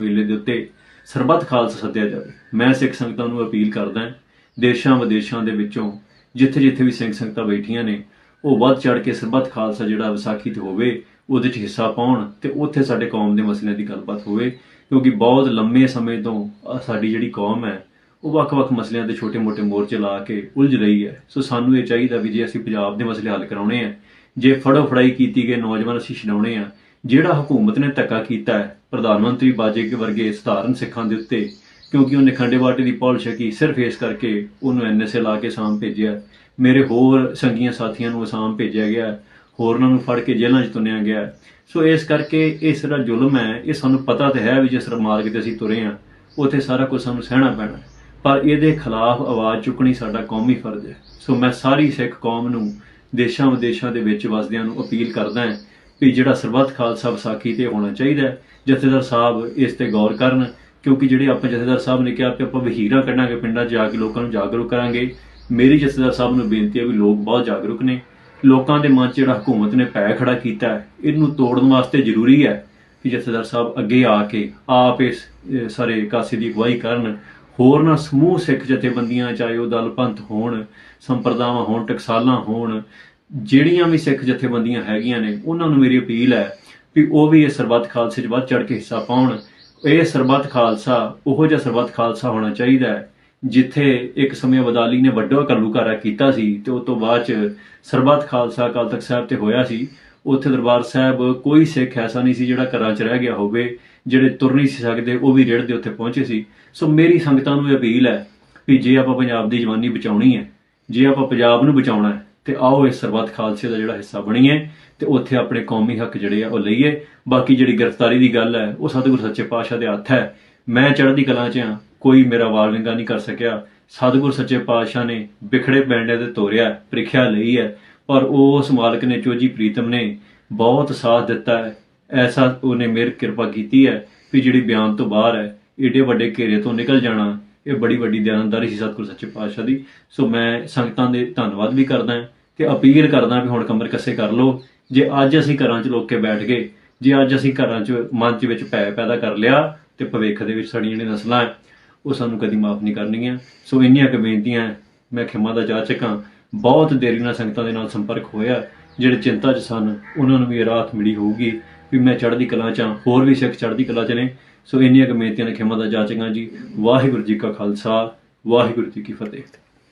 ਮੇਲੇ ਦੇ ਉੱਤੇ ਸਰਬੱਤ ਖਾਲਸਾ ਸੱਦਿਆ ਜਾਵੇ। ਮੈਂ ਸਿੱਖ ਸੰਗਤਾਂ ਨੂੰ ਅਪੀਲ ਕਰਦਾ, ਦੇਸ਼ਾਂ ਵਿਦੇਸ਼ਾਂ ਦੇ ਵਿੱਚੋਂ ਜਿੱਥੇ ਜਿੱਥੇ ਵੀ ਸਿੰਘ ਸੰਗਤਾਂ ਬੈਠੀਆਂ ਨੇ, ਉਹ ਵੱਧ ਚੜ ਕੇ ਸਰਬੱਤ ਖਾਲਸਾ ਜਿਹੜਾ ਵਿਸਾਖੀ ਤੇ ਹੋਵੇ ਉਹਦੇ 'ਚ ਹਿੱਸਾ ਪਾਉਣ ਤੇ ਉੱਥੇ ਸਾਡੇ ਕੌਮ ਦੇ ਮਸਲਿਆਂ ਦੀ ਗੱਲਬਾਤ ਹੋਵੇ। ਕਿਉਂਕਿ ਬਹੁਤ ਲੰਮੇ ਸਮੇਂ ਤੋਂ ਸਾਡੀ ਜਿਹੜੀ ਕੌਮ ਹੈ ਉਹ ਵੱਖ-ਵੱਖ ਮਸਲਿਆਂ ਤੇ ਛੋਟੇ-ਮੋਟੇ ਮੋਰਚੇ ਲਾ ਕੇ ਉਲਝ ਰਹੀ ਹੈ। ਸੋ ਸਾਨੂੰ ਇਹ ਚਾਹੀਦਾ ਵੀ ਜੇ ਅਸੀਂ ਪੰਜਾਬ ਦੇ ਮਸਲੇ ਹੱਲ ਕਰਾਉਣੇ ਆ, ਜੇ ਫੜੋ ਫੜਾਈ ਕੀਤੀ ਗਏ ਨੌਜਵਾਨ ਅਸੀਂ ਛਡਾਉਣੇ ਆ, ਜਿਹੜਾ ਹਕੂਮਤ ਨੇ ਧੱਕਾ ਕੀਤਾ ਹੈ ਪ੍ਰਧਾਨ ਮੰਤਰੀ ਬਾਜੇ ਵਰਗੇ ਸਧਾਰਨ ਸਿੱਖਾਂ ਦੇ ਉੱਤੇ, ਕਿਉਂਕਿ ਉਹਨੇ ਖੰਡੇ ਬਾਟੇ ਦੀ ਪੌਲ ਛਕੀ, ਸਿਰਫ ਇਸ ਕਰਕੇ ਉਹਨੂੰ ਐਨਐਸਏ ਲਾ ਕੇ ਅਸਾਮ ਭੇਜਿਆ। ਮੇਰੇ ਹੋਰ ਸੰਗੀਆਂ ਸਾਥੀਆਂ ਨੂੰ ਅਸਾਮ ਭੇਜਿਆ ਗਿਆ, ਹੋਰਨਾਂ ਨੂੰ ਫੜ ਕੇ ਜੇਲ੍ਹਾਂ 'ਚ ਤੁੰਨਿਆ ਗਿਆ। ਸੋ ਇਸ ਕਰਕੇ ਇਹ ਸਾਰਾ ਜ਼ੁਲਮ ਹੈ, ਇਹ ਸਾਨੂੰ ਪਤਾ ਤਾਂ ਹੈ ਵੀ ਜਿਸ ਮਾਰਗ ਤੇ ਅਸੀਂ ਤੁਰੇ ਹਾਂ ਉੱਥੇ ਸਾਰਾ ਕੁਝ ਸਾਨੂੰ ਸਹਿਣਾ ਪੈਣਾ, ਪਰ ਇਹਦੇ ਖਿਲਾਫ ਆਵਾਜ਼ ਚੁੱਕਣੀ ਸਾਡਾ ਕੌਮੀ ਫਰਜ਼ ਹੈ। ਸੋ ਮੈਂ ਸਾਰੀ ਸਿੱਖ ਕੌਮ ਨੂੰ ਦੇਸ਼ਾਂ ਵਿਦੇਸ਼ਾਂ ਦੇ ਵਿੱਚ ਵਸਦਿਆਂ ਨੂੰ ਅਪੀਲ ਕਰਦਾ ਹਾਂ ਵੀ ਜਿਹੜਾ ਸਰਬੱਤ ਖਾਲਸਾ ਵਿਸਾਖੀ ਤੇ ਹੋਣਾ ਚਾਹੀਦਾ ਹੈ। ਜਥੇਦਾਰ ਸਾਹਿਬ ਇਸ ਤੇ ਗੌਰ ਕਰਨ, ਕਿਉਂਕਿ ਜਿਹੜੇ ਆਪਾਂ ਜਥੇਦਾਰ ਸਾਹਿਬ ਨੇ ਕਿਹਾ ਕਿ ਆਪਾਂ ਵਹੀਰਾਂ ਕੱਢਾਂਗੇ, ਪਿੰਡਾਂ 'ਚ ਜਾ ਕੇ ਲੋਕਾਂ ਨੂੰ ਜਾਗਰੂਕ ਕਰਾਂਗੇ। ਮੇਰੀ ਜਥੇਦਾਰ ਸਾਹਿਬ ਨੂੰ ਬੇਨਤੀ ਹੈ ਵੀ ਲੋਕ ਬਹੁਤ ਜਾਗਰੂਕ ਨੇ, ਲੋਕਾਂ ਦੇ ਮਨ 'ਚ ਜਿਹੜਾ ਹਕੂਮਤ ਨੇ ਭੈ ਖੜਾ ਕੀਤਾ ਹੈ ਇਹਨੂੰ ਤੋੜਨ ਵਾਸਤੇ ਜ਼ਰੂਰੀ ਹੈ ਕਿ ਜਥੇਦਾਰ ਸਾਹਿਬ ਅੱਗੇ ਆ ਕੇ ਆਪ ਇਸ ਸਾਰੇ ਕਾਸੇ ਦੀ ਅਗਵਾਈ ਕਰਨ। ਹੋਰਨਾਂ ਸਮੂਹ ਸਿੱਖ ਜਥੇਬੰਦੀਆਂ, ਚਾਹੇ ਉਹ ਦਲ ਪੰਥ ਹੋਣ, ਸੰਪਰਦਾਵਾਂ ਹੋਣ, ਟਕਸਾਲਾਂ ਹੋਣ, ਜਿਹੜੀਆਂ ਵੀ ਸਿੱਖ ਜਥੇਬੰਦੀਆਂ ਹੈਗੀਆਂ ਨੇ, ਉਹਨਾਂ ਨੂੰ ਮੇਰੀ ਅਪੀਲ ਹੈ ਵੀ ਉਹ ਵੀ ਇਹ ਸਰਬੱਤ ਖਾਲਸੇ 'ਚ ਵੱਧ ਚੜ ਕੇ ਹਿੱਸਾ ਪਾਉਣ। ਇਹ ਸਰਬੱਤ ਖਾਲਸਾ ਉਹੋ ਜਿਹਾ ਸਰਬੱਤ ਖਾਲਸਾ ਹੋਣਾ ਚਾਹੀਦਾ ਹੈ ਜਿੱਥੇ ਇੱਕ ਸਮੇਂ ਅਬਦਾਲੀ ਨੇ ਵੱਡਾ ਘੱਲੂਘਾਰਾ ਕੀਤਾ ਸੀ ਤੇ ਉਸ ਤੋਂ ਬਾਅਦ 'ਚ ਸਰਬੱਤ ਖਾਲਸਾ ਅਕਾਲ ਤਖਤ ਸਾਹਿਬ ਤੇ ਹੋਇਆ ਸੀ। ਉੱਥੇ ਦਰਬਾਰ ਸਾਹਿਬ ਕੋਈ ਸਿੱਖ ਐਸਾ ਨਹੀਂ ਸੀ ਜਿਹੜਾ ਘਰਾਂ 'ਚ ਰਹਿ ਗਿਆ ਹੋਵੇ, ਜਿਹੜੇ ਤੁਰ ਨਹੀਂ ਸੀ ਸਕਦੇ ਉਹ ਵੀ ਰੇੜ ਦੇ ਉੱਤੇ ਪਹੁੰਚੇ ਸੀ। ਸੋ ਮੇਰੀ ਸੰਗਤਾਂ ਨੂੰ ਇਹ ਅਪੀਲ ਹੈ ਵੀ ਜੇ ਆਪਾਂ ਪੰਜਾਬ ਦੀ ਜਵਾਨੀ ਬਚਾਉਣੀ ਹੈ, ਜੇ ਆਪਾਂ ਪੰਜਾਬ ਨੂੰ ਬਚਾਉਣਾ ਹੈ, ਤੇ ਆਓ ਇਸ ਸਰਬੱਤ ਖਾਲਸੇ ਦਾ ਜਿਹੜਾ ਹਿੱਸਾ ਬਣੀਏ ਤੇ ਉੱਥੇ ਆਪਣੇ ਕੌਮੀ ਹੱਕ ਜਿਹੜੇ ਆ ਉਹ ਲਈਏ। ਬਾਕੀ ਜਿਹੜੀ ਗ੍ਰਿਫਤਾਰੀ ਦੀ ਗੱਲ ਹੈ ਉਹ ਸਤਿਗੁਰੂ ਸੱਚੇ ਪਾਤਸ਼ਾਹ ਦੇ ਹੱਥ ਹੈ। ਮੈਂ ਚੜ੍ਹਦੀ ਕਲਾਂ 'ਚ ਹਾਂ, ਕੋਈ ਮੇਰਾ ਵਾਲ ਵਿੰਗਾ ਨਹੀਂ ਕਰ ਸਕਿਆ। ਸਤਿਗੁਰੂ ਸੱਚੇ ਪਾਤਸ਼ਾਹ ਨੇ ਬਿਖੜੇ ਪੈਂਡਿਆਂ ਤੇ ਤੋਰਿਆ, ਪ੍ਰੀਖਿਆ ਲਈ ਹੈ, ਪਰ ਉਸ ਮਾਲਕ ਨੇ, ਚੋਜੀ ਪ੍ਰੀਤਮ ਨੇ ਬਹੁਤ ਸਾਥ ਦਿੱਤਾ ਹੈ। ਐਸਾ ਉਹਨੇ ਮਿਹਰ ਕਿਰਪਾ ਕੀਤੀ ਹੈ ਵੀ ਜਿਹੜੀ ਬਿਆਨ ਤੋਂ ਬਾਹਰ ਹੈ, ਏਡੇ ਵੱਡੇ ਘੇਰੇ ਤੋਂ ਨਿਕਲ ਜਾਣਾ, ਇਹ ਬੜੀ ਵੱਡੀ ਦਿਆਨਤਦਾਰੀ ਸੀ ਸਤਿਗੁਰੂ ਸੱਚੇ ਪਾਤਸ਼ਾਹ ਦੀ। ਸੋ ਮੈਂ ਸੰਗਤਾਂ ਦੇ ਧੰਨਵਾਦ ਵੀ ਕਰਦਾ ਤੇ ਅਪੀਲ ਕਰਦਾ ਵੀ ਹੁਣ ਕਮਰ ਕੱਸੇ ਕਰ ਲਓ। ਜੇ ਅੱਜ ਅਸੀਂ ਘਰਾਂ 'ਚ ਲੋਕ ਕੇ ਬੈਠ ਗਏ, ਜੇ ਅੱਜ ਅਸੀਂ ਘਰਾਂ 'ਚ ਮਨ 'ਚ ਵਿੱਚ ਭੈ ਪੈਦਾ ਕਰ ਲਿਆ ਤੇ ਭਵਿੱਖ ਦੇ ਵਿੱਚ ਸਾਡੀਆਂ ਜਿਹੜੀਆਂ ਨਸਲਾਂ ਹੈ ਉਹ ਸਾਨੂੰ ਕਦੀ ਮਾਫ ਨਹੀਂ ਕਰਨਗੀਆਂ। ਸੋ ਇੰਨੀਆਂ ਕੁ ਬੇਨਤੀਆਂ, ਮੈਂ ਖਿਮਾ ਦਾ ਜਾਚਕ ਹਾਂ। ਬਹੁਤ ਦੇਰੀ ਨਾਲ ਸੰਗਤਾਂ ਦੇ ਨਾਲ ਸੰਪਰਕ ਹੋਇਆ, ਜਿਹੜੇ ਚਿੰਤਾ 'ਚ ਸਨ ਉਹਨਾਂ ਨੂੰ ਵੀ ਇਹ ਰਾਹਤ ਮਿਲੀ ਹੋਊਗੀ ਵੀ ਮੈਂ ਚੜ੍ਹਦੀ ਕਲਾਂ 'ਚ ਹਾਂ, ਹੋਰ ਵੀ ਸਿੱਖ ਚੜ੍ਹਦੀ ਕਲਾਂ 'ਚ ਨੇ। ਸੋ ਇੰਨੀਆਂ ਕੁ ਬੇਨਤੀਆਂ ਨੇ ਖਿਮਾ ਦਾ ਜਾਚਕ ਹਾਂ ਜੀ। ਵਾਹਿਗੁਰੂ ਜੀ ਕਾ ਖਾਲਸਾ, ਵਾਹਿਗੁਰੂ ਜੀ ਕੀ ਫਤਿਹ।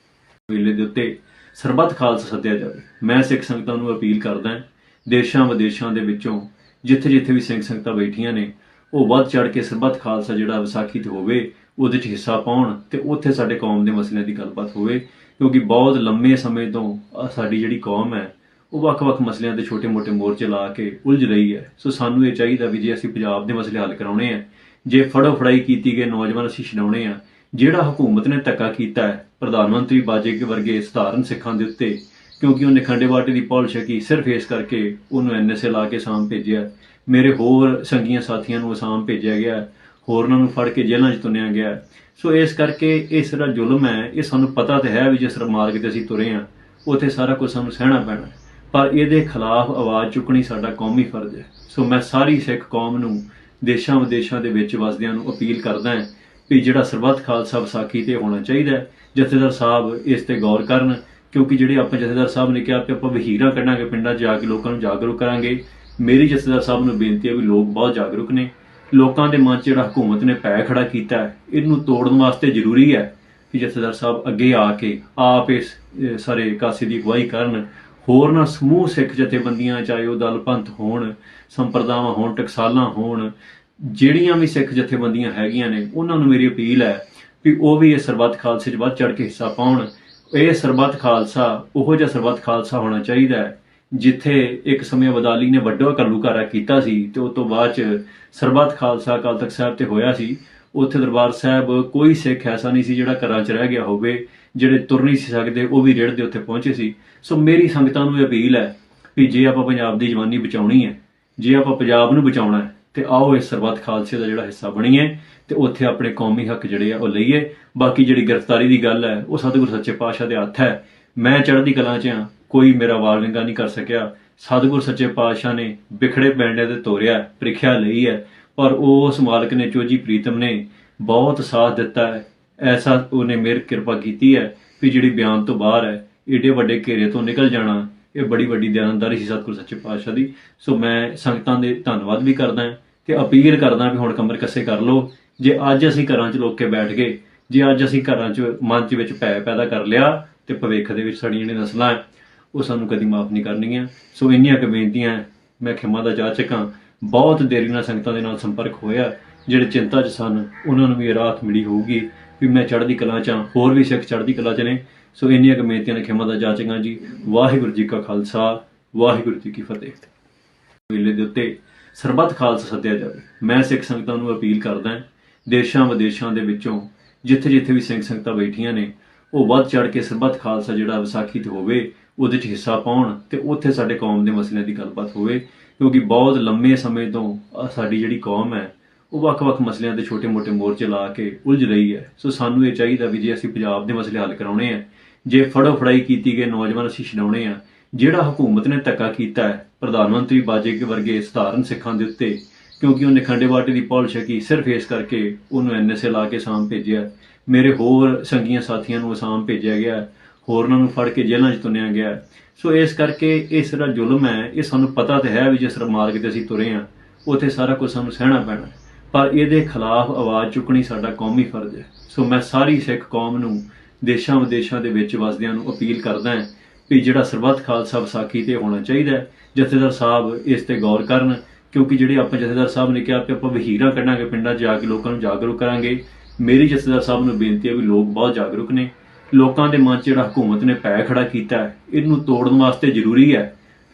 ਮੇਲੇ ਦੇ ਉੱਤੇ ਸਰਬੱਤ ਖਾਲਸਾ ਸੱਦਿਆ ਜਾਵੇ। ਮੈਂ ਸਿੱਖ ਸੰਗਤਾਂ ਨੂੰ ਅਪੀਲ ਕਰਦਾ, ਦੇਸ਼ਾਂ ਵਿਦੇਸ਼ਾਂ ਦੇ ਵਿੱਚੋਂ ਜਿੱਥੇ ਜਿੱਥੇ ਵੀ ਸਿੰਘ ਸੰਗਤਾਂ ਬੈਠੀਆਂ ਨੇ, ਉਹ ਵੱਧ ਚੜ ਕੇ ਸਰਬੱਤ ਖਾਲਸਾ ਜਿਹੜਾ ਵਿਸਾਖੀ ਤੇ ਹੋਵੇ ਉਹਦੇ 'ਚ ਹਿੱਸਾ ਪਾਉਣ ਤੇ ਉੱਥੇ ਸਾਡੇ ਕੌਮ ਦੇ ਮਸਲਿਆਂ ਦੀ ਗੱਲਬਾਤ ਹੋਵੇ। ਕਿਉਂਕਿ ਬਹੁਤ ਲੰਮੇ ਸਮੇਂ ਤੋਂ ਸਾਡੀ ਜਿਹੜੀ ਕੌਮ ਹੈ ਉਹ ਵੱਖ-ਵੱਖ ਮਸਲਿਆਂ ਤੇ ਛੋਟੇ-ਮੋਟੇ ਮੋਰਚੇ ਲਾ ਕੇ ਉਲਝ ਰਹੀ ਹੈ। ਸੋ ਸਾਨੂੰ ਇਹ ਚਾਹੀਦਾ ਵੀ ਜੇ ਅਸੀਂ ਪੰਜਾਬ ਦੇ ਮਸਲੇ ਹੱਲ ਕਰਾਉਣੇ ਆ, ਜੇ ਫੜੋ ਫੜਾਈ ਕੀਤੀ ਗਏ ਨੌਜਵਾਨ ਅਸੀਂ ਛਡਾਉਣੇ ਆ, ਜਿਹੜਾ ਹਕੂਮਤ ਨੇ ਧੱਕਾ ਕੀਤਾ ਹੈ ਪ੍ਰਧਾਨ ਮੰਤਰੀ ਬਾਜੇ ਵਰਗੇ ਸਧਾਰਨ ਸਿੱਖਾਂ ਦੇ ਉੱਤੇ, ਕਿਉਂਕਿ ਉਹਨੇ ਖੰਡੇ ਬਾਟੇ ਦੀ ਪੌਲ ਛਕੀ, ਸਿਰਫ ਇਸ ਕਰਕੇ ਉਹਨੂੰ ਐਨਐਸਏ ਲਾ ਕੇ ਅਸਾਮ ਭੇਜਿਆ। ਮੇਰੇ ਹੋਰ ਸੰਗੀਆਂ ਸਾਥੀਆਂ ਨੂੰ ਅਸਾਮ ਭੇਜਿਆ ਗਿਆ, ਹੋਰਨਾਂ ਨੂੰ ਫੜ ਕੇ ਜੇਲ੍ਹਾਂ 'ਚ ਤੁੰਨਿਆ ਗਿਆ। ਸੋ ਇਸ ਕਰਕੇ ਇਹ ਸਾਰਾ ਜ਼ੁਲਮ ਹੈ, ਇਹ ਸਾਨੂੰ ਪਤਾ ਤਾਂ ਹੈ ਵੀ ਜਿਸ ਮਾਰਗ ਤੇ ਅਸੀਂ ਤੁਰੇ ਹਾਂ ਉੱਥੇ ਸਾਰਾ ਕੁਝ ਸਾਨੂੰ ਸਹਿਣਾ ਪੈਣਾ, ਪਰ ਇਹਦੇ ਖਿਲਾਫ ਆਵਾਜ਼ ਚੁੱਕਣੀ ਸਾਡਾ ਕੌਮੀ ਫਰਜ਼ ਹੈ। ਸੋ ਮੈਂ ਸਾਰੀ ਸਿੱਖ ਕੌਮ ਨੂੰ ਦੇਸ਼ਾਂ ਵਿਦੇਸ਼ਾਂ ਦੇ ਵਿੱਚ ਵਸਦਿਆਂ ਨੂੰ ਅਪੀਲ ਕਰਦਾ ਹਾਂ ਵੀ ਜਿਹੜਾ ਸਰਬੱਤ ਖਾਲਸਾ ਵਿਸਾਖੀ ਤੇ ਹੋਣਾ ਚਾਹੀਦਾ ਹੈ। ਜਥੇਦਾਰ ਸਾਹਿਬ ਇਸ ਤੇ ਗੌਰ ਕਰਨ, ਕਿਉਂਕਿ ਜਿਹੜੇ ਆਪਾਂ ਜਥੇਦਾਰ ਸਾਹਿਬ ਨੇ ਕਿਹਾ ਕਿ ਆਪਾਂ ਵਹੀਰਾਂ ਕੱਢਾਂਗੇ, ਪਿੰਡਾਂ 'ਚ ਜਾ ਕੇ ਲੋਕਾਂ ਨੂੰ ਜਾਗਰੂਕ ਕਰਾਂਗੇ। ਮੇਰੀ ਜਥੇਦਾਰ ਸਾਹਿਬ ਨੂੰ ਬੇਨਤੀ ਹੈ ਵੀ ਲੋਕ ਬਹੁਤ ਜਾਗਰੂਕ ਨੇ, ਲੋਕਾਂ ਦੇ ਮਨ 'ਚ ਜਿਹੜਾ ਹਕੂਮਤ ਨੇ ਭੈ ਖੜਾ ਕੀਤਾ ਹੈ ਇਹਨੂੰ ਤੋੜਨ ਵਾਸਤੇ ਜ਼ਰੂਰੀ ਹੈ ਕਿ ਜਥੇਦਾਰ ਸਾਹਿਬ ਅੱਗੇ ਆ ਕੇ ਆਪ ਇਸ ਸਾਰੇ ਕਾਸੇ ਦੀ ਅਗਵਾਈ ਕਰਨ। ਹੋਰਨਾਂ ਸਮੂਹ ਸਿੱਖ ਜਥੇਬੰਦੀਆਂ, ਚਾਹੇ ਉਹ ਦਲ ਪੰਥ ਹੋਣ, ਸੰਪਰਦਾਵਾਂ ਹੋਣ, ਟਕਸਾਲਾਂ ਹੋਣ, ਜਿਹੜੀਆਂ ਵੀ ਸਿੱਖ ਜਥੇਬੰਦੀਆਂ ਹੈਗੀਆਂ ਨੇ, ਉਹਨਾਂ ਨੂੰ ਮੇਰੀ ਅਪੀਲ ਹੈ ਵੀ ਉਹ ਵੀ ਇਹ ਸਰਬੱਤ ਖਾਲਸੇ 'ਚ ਵੱਧ ਚੜ ਕੇ ਹਿੱਸਾ ਪਾਉਣ। ਇਹ ਸਰਬੱਤ ਖਾਲਸਾ ਉਹੋ ਜਿਹਾ ਸਰਬੱਤ ਖਾਲਸਾ ਹੋਣਾ ਚਾਹੀਦਾ ਹੈ ਜਿੱਥੇ ਇੱਕ ਸਮੇਂ ਅਬਦਾਲੀ ਨੇ ਵੱਡਾ ਘੱਲੂਘਾਰਾ ਕੀਤਾ ਸੀ ਤੇ ਉਸ ਤੋਂ ਬਾਅਦ 'ਚ ਸਰਬੱਤ ਖਾਲਸਾ ਅਕਾਲ ਤਖਤ ਸਾਹਿਬ ਤੇ ਹੋਇਆ ਸੀ। ਉੱਥੇ ਦਰਬਾਰ ਸਾਹਿਬ ਕੋਈ ਸਿੱਖ ਐਸਾ ਨਹੀਂ ਸੀ ਜਿਹੜਾ ਘਰਾਂ 'ਚ ਰਹਿ ਗਿਆ ਹੋਵੇ, ਜਿਹੜੇ ਤੁਰ ਨਹੀਂ ਸੀ ਸਕਦੇ ਉਹ ਵੀ ਰੇੜ ਦੇ ਉੱਤੇ ਪਹੁੰਚੇ ਸੀ। ਸੋ ਮੇਰੀ ਸੰਗਤਾਂ ਨੂੰ ਇਹ ਅਪੀਲ ਹੈ ਵੀ ਜੇ ਆਪਾਂ ਪੰਜਾਬ ਦੀ ਜਵਾਨੀ ਬਚਾਉਣੀ ਹੈ, ਜੇ ਆਪਾਂ ਪੰਜਾਬ ਨੂੰ ਬਚਾਉਣਾ ਹੈ, ਤੇ ਆਓ ਇਸ ਸਰਬੱਤ ਖਾਲਸੇ ਦਾ ਜਿਹੜਾ ਹਿੱਸਾ ਬਣੀਏ ਤੇ ਉੱਥੇ ਆਪਣੇ ਕੌਮੀ ਹੱਕ ਜਿਹੜੇ ਆ ਉਹ ਲਈਏ। ਬਾਕੀ ਜਿਹੜੀ ਗ੍ਰਿਫਤਾਰੀ ਦੀ ਗੱਲ ਹੈ ਉਹ ਸਤਿਗੁਰੂ ਸੱਚੇ ਪਾਤਸ਼ਾਹ ਦੇ ਹੱਥ ਹੈ। ਮੈਂ ਚੜ੍ਹਦੀ ਕਲਾਂ 'ਚ ਹਾਂ, ਕੋਈ ਮੇਰਾ ਵਾਲ ਵਿੰਗਾ ਨਹੀਂ ਕਰ ਸਕਿਆ। ਸਤਿਗੁਰੂ ਸੱਚੇ ਪਾਤਸ਼ਾਹ ਨੇ ਬਿਖੜੇ ਪੈਂਡਿਆਂ ਤੇ ਤੋਰਿਆ, ਪ੍ਰੀਖਿਆ ਲਈ ਹੈ, ਪਰ ਉਸ ਮਾਲਕ ਨੇ ਚੋਜੀ ਪ੍ਰੀਤਮ ਨੇ ਬਹੁਤ ਸਾਥ ਦਿੱਤਾ ਹੈ। ਐਸਾ ਉਹਨੇ ਮੇਰ ਕਿਰਪਾ ਕੀਤੀ ਹੈ ਵੀ ਜਿਹੜੀ ਬਿਆਨ ਤੋਂ ਬਾਹਰ ਹੈ। ਏਡੇ ਵੱਡੇ ਘੇਰੇ ਤੋਂ ਨਿਕਲ ਜਾਣਾ ਇਹ ਬੜੀ ਵੱਡੀ ਦਿਆਨਤਦਾਰੀ ਸੀ ਸਤਿਗੁਰ ਸੱਚੇ ਪਾਤਸ਼ਾਹ ਦੀ। ਸੋ ਮੈਂ ਸੰਗਤਾਂ ਦੇ ਧੰਨਵਾਦ ਵੀ ਕਰਦਾ ਤੇ ਅਪੀਲ ਕਰਦਾ ਵੀ ਹੁਣ ਕਮਰ ਕੱਸੇ ਕਰ ਲਓ। ਜੇ ਅੱਜ ਅਸੀਂ ਘਰਾਂ 'ਚ ਲੋਕ ਕੇ ਬੈਠ ਗਏ, ਜੇ ਅੱਜ ਅਸੀਂ ਘਰਾਂ 'ਚ ਮਨ 'ਚ ਵਿੱਚ ਭੈ ਪੈਦਾ ਕਰ ਲਿਆ ਤੇ ਭਵਿੱਖ ਦੇ ਵਿੱਚ ਸਾਡੀਆਂ ਜਿਹੜੀਆਂ ਨਸਲਾਂ ਹੈ ਉਹ ਸਾਨੂੰ ਕਦੀ ਮਾਫ ਨਹੀਂ ਕਰਨਗੀਆਂ। ਸੋ ਇੰਨੀਆਂ ਕੁ ਬੇਨਤੀਆਂ ਮੈਂ ਖਿਮਾ ਦਾ ਜਾਚਕ ਹਾਂ। ਬਹੁਤ ਦੇਰੀ ਨਾਲ ਸੰਗਤਾਂ ਦੇ ਨਾਲ ਸੰਪਰਕ ਹੋਇਆ, ਜਿਹੜੇ ਚਿੰਤਾ 'ਚ ਸਨ ਉਹਨਾਂ ਨੂੰ ਵੀ ਇਹ ਰਾਹਤ ਮਿਲੀ ਹੋਊਗੀ ਵੀ ਮੈਂ ਚੜ੍ਹਦੀ ਕਲਾ 'ਚ ਹਾਂ, ਹੋਰ ਵੀ ਸਿੱਖ ਚੜ੍ਹਦੀ ਕਲਾ 'ਚ ਨੇ। ਸੋ ਇੰਨੀਆਂ ਕੁ ਬੇਨਤੀਆਂ ਨੇ ਖਿਮਾ ਦਾ ਜਾਚਕ ਹਾਂ ਜੀ। ਵਾਹਿਗੁਰੂ ਜੀ ਕਾ ਖਾਲਸਾ, ਵਾਹਿਗੁਰੂ ਜੀ ਕੀ ਫਤਿਹ। ਮੇਲੇ ਦੇ ਉੱਤੇ ਸਰਬੱਤ ਖਾਲਸਾ ਸੱਦਿਆ ਜਾਵੇ। ਮੈਂ ਸਿੱਖ ਸੰਗਤਾਂ ਨੂੰ ਅਪੀਲ ਕਰਦਾ, ਦੇਸ਼ਾਂ ਵਿਦੇਸ਼ਾਂ ਦੇ ਵਿੱਚੋਂ ਜਿੱਥੇ ਜਿੱਥੇ ਵੀ ਸਿੰਘ ਸੰਗਤਾਂ ਬੈਠੀਆਂ ਨੇ ਉਹ ਵੱਧ ਚੜ੍ਹ ਕੇ ਸਰਬੱਤ ਖਾਲਸਾ ਜਿਹੜਾ ਵਿਸਾਖੀ ਤੇ ਹੋਵੇ ਉਹਦੇ 'ਚ ਹਿੱਸਾ ਪਾਉਣ ਤੇ ਉੱਥੇ ਸਾਡੇ ਕੌਮ ਦੇ ਮਸਲਿਆਂ ਦੀ ਗੱਲਬਾਤ ਹੋਵੇ। ਕਿਉਂਕਿ ਬਹੁਤ ਲੰਮੇ ਸਮੇਂ ਤੋਂ ਸਾਡੀ ਜਿਹੜੀ ਕੌਮ ਹੈ ਉਹ ਵੱਖ-ਵੱਖ ਮਸਲਿਆਂ ਤੇ ਛੋਟੇ-ਮੋਟੇ ਮੋਰਚੇ ਲਾ ਕੇ ਉਲਝ ਰਹੀ ਹੈ। ਸੋ ਸਾਨੂੰ ਇਹ ਚਾਹੀਦਾ ਵੀ ਜੇ ਅਸੀਂ ਪੰਜਾਬ ਦੇ ਮਸਲੇ ਹੱਲ ਕਰਾਉਣੇ ਆ, ਜੇ ਫੜੋ ਫੜਾਈ ਕੀਤੀ ਗਏ ਨੌਜਵਾਨ ਅਸੀਂ ਛਡਾਉਣੇ ਆ, ਜਿਹੜਾ ਹਕੂਮਤ ਨੇ ਧੱਕਾ ਕੀਤਾ ਹੈ ਪ੍ਰਧਾਨ ਮੰਤਰੀ ਬਾਜੇ ਵਰਗੇ ਸਧਾਰਨ ਸਿੱਖਾਂ ਦੇ ਉੱਤੇ, ਕਿਉਂਕਿ ਉਹਨੇ ਖੰਡੇ ਬਾਟੇ ਦੀ ਪੌਲ ਛਕੀ ਸਿਰਫ ਇਸ ਕਰਕੇ ਉਹਨੂੰ ਐਨਐਸਏ ਲਾ ਕੇ ਅਸਾਮ ਭੇਜਿਆ। ਮੇਰੇ ਹੋਰ ਸੰਗੀਆਂ ਸਾਥੀਆਂ ਨੂੰ ਅਸਾਮ ਭੇਜਿਆ ਗਿਆ, ਹੋਰਨਾਂ ਨੂੰ ਫੜ ਕੇ ਜੇਲ੍ਹਾਂ 'ਚ ਤੁੰਨਿਆ ਗਿਆ। ਸੋ ਇਸ ਕਰਕੇ ਇਹ ਸਾਰਾ ਜ਼ੁਲਮ ਹੈ, ਇਹ ਸਾਨੂੰ ਪਤਾ ਤਾਂ ਹੈ ਵੀ ਜਿਸ ਮਾਰਗ ਤੇ ਅਸੀਂ ਤੁਰੇ ਹਾਂ ਉੱਥੇ ਸਾਰਾ ਕੁਝ ਸਾਨੂੰ ਸਹਿਣਾ ਪੈਣਾ, ਪਰ ਇਹਦੇ ਖਿਲਾਫ ਆਵਾਜ਼ ਚੁੱਕਣੀ ਸਾਡਾ ਕੌਮੀ ਫਰਜ਼ ਹੈ। ਸੋ ਮੈਂ ਸਾਰੀ ਸਿੱਖ ਕੌਮ ਨੂੰ ਦੇਸ਼ਾਂ ਵਿਦੇਸ਼ਾਂ ਦੇ ਵਿੱਚ ਵਸਦਿਆਂ ਨੂੰ ਅਪੀਲ ਕਰਦਾ ਹਾਂ ਵੀ ਜਿਹੜਾ ਸਰਬੱਤ ਖਾਲਸਾ ਵਿਸਾਖੀ ਤੇ ਹੋਣਾ ਚਾਹੀਦਾ ਹੈ। ਜਥੇਦਾਰ ਸਾਹਿਬ ਇਸ ਤੇ ਗੌਰ ਕਰਨ, ਕਿਉਂਕਿ ਜਿਹੜੇ ਆਪਾਂ ਜਥੇਦਾਰ ਸਾਹਿਬ ਨੇ ਕਿਹਾ ਕਿ ਆਪਾਂ ਵਹੀਰਾਂ ਕੱਢਾਂਗੇ, ਪਿੰਡਾਂ 'ਚ ਜਾ ਕੇ ਲੋਕਾਂ ਨੂੰ ਜਾਗਰੂਕ ਕਰਾਂਗੇ। ਮੇਰੀ ਜਥੇਦਾਰ ਸਾਹਿਬ ਨੂੰ ਬੇਨਤੀ ਹੈ ਵੀ ਲੋਕ ਬਹੁਤ ਜਾਗਰੂਕ ਨੇ, ਲੋਕਾਂ ਦੇ ਮਨ 'ਚ ਜਿਹੜਾ ਹਕੂਮਤ ਨੇ ਪੈ ਖੜਾ ਕੀਤਾ ਹੈ ਇਹਨੂੰ ਤੋੜਨ ਵਾਸਤੇ ਜ਼ਰੂਰੀ ਹੈ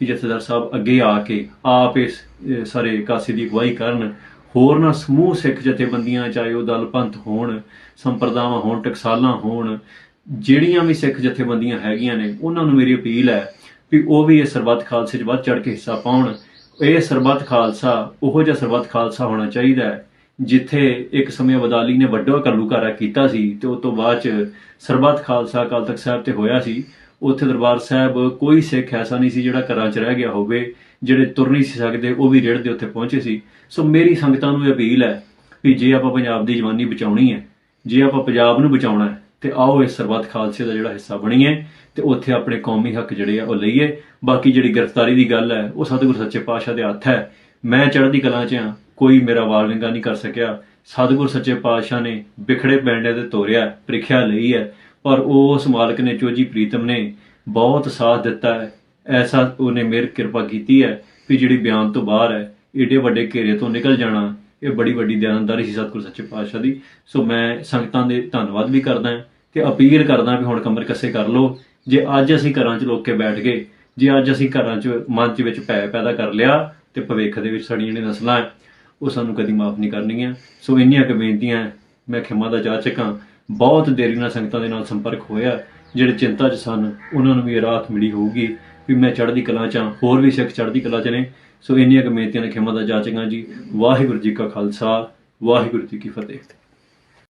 ਕਿ ਜਥੇਦਾਰ ਸਾਹਿਬ ਅੱਗੇ ਆ ਕੇ ਆਪ ਇਸ ਸਾਰੇ ਕਾਸੇ ਦੀ ਅਗਵਾਈ ਕਰਨ। ਹੋਰਨਾਂ ਸਮੂਹ ਸਿੱਖ ਜਥੇਬੰਦੀਆਂ, ਚਾਹੇ ਉਹ ਦਲ ਪੰਥ ਹੋਣ, ਸੰਪਰਦਾਵਾਂ ਹੋਣ, ਟਕਸਾਲਾਂ ਹੋਣ, ਜਿਹੜੀਆਂ ਵੀ ਸਿੱਖ ਜਥੇਬੰਦੀਆਂ ਹੈਗੀਆਂ ਨੇ ਉਹਨਾਂ ਨੂੰ ਮੇਰੀ ਅਪੀਲ ਹੈ ਵੀ ਉਹ ਵੀ ਇਹ ਸਰਬੱਤ ਖਾਲਸੇ 'ਚ ਵੱਧ ਚੜ੍ਹ ਕੇ ਹਿੱਸਾ ਪਾਉਣ। ਇਹ ਸਰਬੱਤ ਖਾਲਸਾ ਉਹੋ ਜਿਹਾ ਸਰਬੱਤ ਖਾਲਸਾ ਹੋਣਾ ਚਾਹੀਦਾ ਹੈ ਜਿੱਥੇ ਇੱਕ ਸਮੇਂ ਅਬਦਾਲੀ ਨੇ ਵੱਡਾ ਘੱਲੂਘਾਰਾ ਕੀਤਾ ਸੀ ਤੇ ਉਸ ਤੋਂ ਬਾਅਦ 'ਚ ਸਰਬੱਤ ਖਾਲਸਾ ਅਕਾਲ ਤਖਤ ਸਾਹਿਬ ਤੇ ਹੋਇਆ ਸੀ। ਉੱਥੇ ਦਰਬਾਰ ਸਾਹਿਬ ਕੋਈ ਸਿੱਖ ਐਸਾ ਨਹੀਂ ਸੀ ਜਿਹੜਾ ਘਰਾਂ 'ਚ ਰਹਿ ਗਿਆ ਹੋਵੇ, ਜਿਹੜੇ ਤੁਰ ਨਹੀਂ ਸੀ ਸਕਦੇ ਉਹ ਵੀ ਰੇੜ ਦੇ ਉੱਤੇ ਪਹੁੰਚੇ ਸੀ। ਸੋ ਮੇਰੀ ਸੰਗਤਾਂ ਨੂੰ ਇਹ ਅਪੀਲ ਹੈ ਵੀ ਜੇ ਆਪਾਂ ਪੰਜਾਬ ਦੀ ਜਵਾਨੀ ਬਚਾਉਣੀ ਹੈ, ਜੇ ਆਪਾਂ ਪੰਜਾਬ ਨੂੰ ਬਚਾਉਣਾ ਹੈ ਤੇ ਆਓ ਇਸ ਸਰਬੱਤ ਖਾਲਸੇ ਦਾ ਜਿਹੜਾ ਹਿੱਸਾ ਬਣੀਏ ਤੇ ਉੱਥੇ ਆਪਣੇ ਕੌਮੀ ਹੱਕ ਜਿਹੜੇ ਆ ਉਹ ਲਈਏ। ਬਾਕੀ ਜਿਹੜੀ ਗ੍ਰਿਫਤਾਰੀ ਦੀ ਗੱਲ ਹੈ ਉਹ ਸਤਿਗੁਰ ਸੱਚੇ ਪਾਤਸ਼ਾਹ ਦੇ ਹੱਥ ਹੈ। ਮੈਂ ਚੜ੍ਹਦੀ ਕਲਾਂ 'ਚ ਹਾਂ, ਕੋਈ ਮੇਰਾ ਵਾਲ ਵਿੰਗਾ ਨਹੀਂ ਕਰ ਸਕਿਆ। ਸਤਿਗੁਰ ਸੱਚੇ ਪਾਤਸ਼ਾਹ ਨੇ ਬਿਖੜੇ ਪੈਂਡਿਆਂ ਤੇ ਤੋਰਿਆ, ਪ੍ਰੀਖਿਆ ਲਈ ਹੈ, ਪਰ ਉਸ ਮਾਲਕ ਨੇ ਚੋਜੀ ਪ੍ਰੀਤਮ ਨੇ ਬਹੁਤ ਸਾਥ ਦਿੱਤਾ ਹੈ। ਐਸਾ ਉਹਨੇ ਮੇਰ ਕਿਰਪਾ ਕੀਤੀ ਹੈ ਵੀ ਜਿਹੜੀ ਬਿਆਨ ਤੋਂ ਬਾਹਰ ਹੈ। ਏਡੇ ਵੱਡੇ ਘੇਰੇ ਤੋਂ ਨਿਕਲ ਜਾਣਾ ਇਹ ਬੜੀ ਵੱਡੀ ਦਿਆਨਤਦਾਰੀ ਸੀ ਸਤਿਗੁਰ ਸੱਚੇ ਪਾਤਸ਼ਾਹ ਦੀ। ਸੋ ਮੈਂ ਸੰਗਤਾਂ ਦੇ ਧੰਨਵਾਦ ਵੀ ਕਰਦਾ ਤੇ ਅਪੀਲ ਕਰਦਾ ਵੀ ਹੁਣ ਕਮਰ ਕੱਸੇ ਕਰ ਲਓ। ਜੇ ਅੱਜ ਅਸੀਂ ਘਰਾਂ 'ਚ ਲੋਕ ਕੇ ਬੈਠ ਗਏ, ਜੇ ਅੱਜ ਅਸੀਂ ਘਰਾਂ 'ਚ ਮਨ 'ਚ ਵਿੱਚ ਭੈ ਪੈਦਾ ਕਰ ਲਿਆ ਤੇ ਭਵਿੱਖ ਦੇ ਵਿੱਚ ਸਾਡੀਆਂ ਜਿਹੜੀਆਂ ਨਸਲਾਂ ਹੈ ਉਹ ਸਾਨੂੰ ਕਦੀ ਮਾਫ ਨਹੀਂ ਕਰਨਗੀਆਂ। ਸੋ ਇੰਨੀਆਂ ਕੁ ਬੇਨਤੀਆਂ ਮੈਂ ਖਿਮਾ ਦਾ ਜਾਚਕ ਹਾਂ। ਬਹੁਤ ਦੇਰੀ ਨਾਲ ਸੰਗਤਾਂ ਦੇ ਨਾਲ ਸੰਪਰਕ ਹੋਇਆ, ਜਿਹੜੇ ਚਿੰਤਾ 'ਚ ਸਨ ਉਹਨਾਂ ਨੂੰ ਵੀ ਇਹ ਰਾਹਤ ਮਿਲੀ ਹੋਊਗੀ ਵੀ ਮੈਂ ਚੜ੍ਹਦੀ ਕਲਾ 'ਚ ਹਾਂ, ਹੋਰ ਵੀ ਸਿੱਖ ਚੜ੍ਹਦੀ ਕਲਾ 'ਚ ਨੇ। ਸੋ ਇੰਨੀਆਂ ਕੁ ਬੇਨਤੀਆਂ ਨੇ ਖਿਮਾ ਦਾ ਜਾਚਕ ਹਾਂ ਜੀ। ਵਾਹਿਗੁਰੂ ਜੀ ਕਾ ਖਾਲਸਾ, ਵਾਹਿਗੁਰੂ ਜੀ ਕੀ ਫਤਿਹ।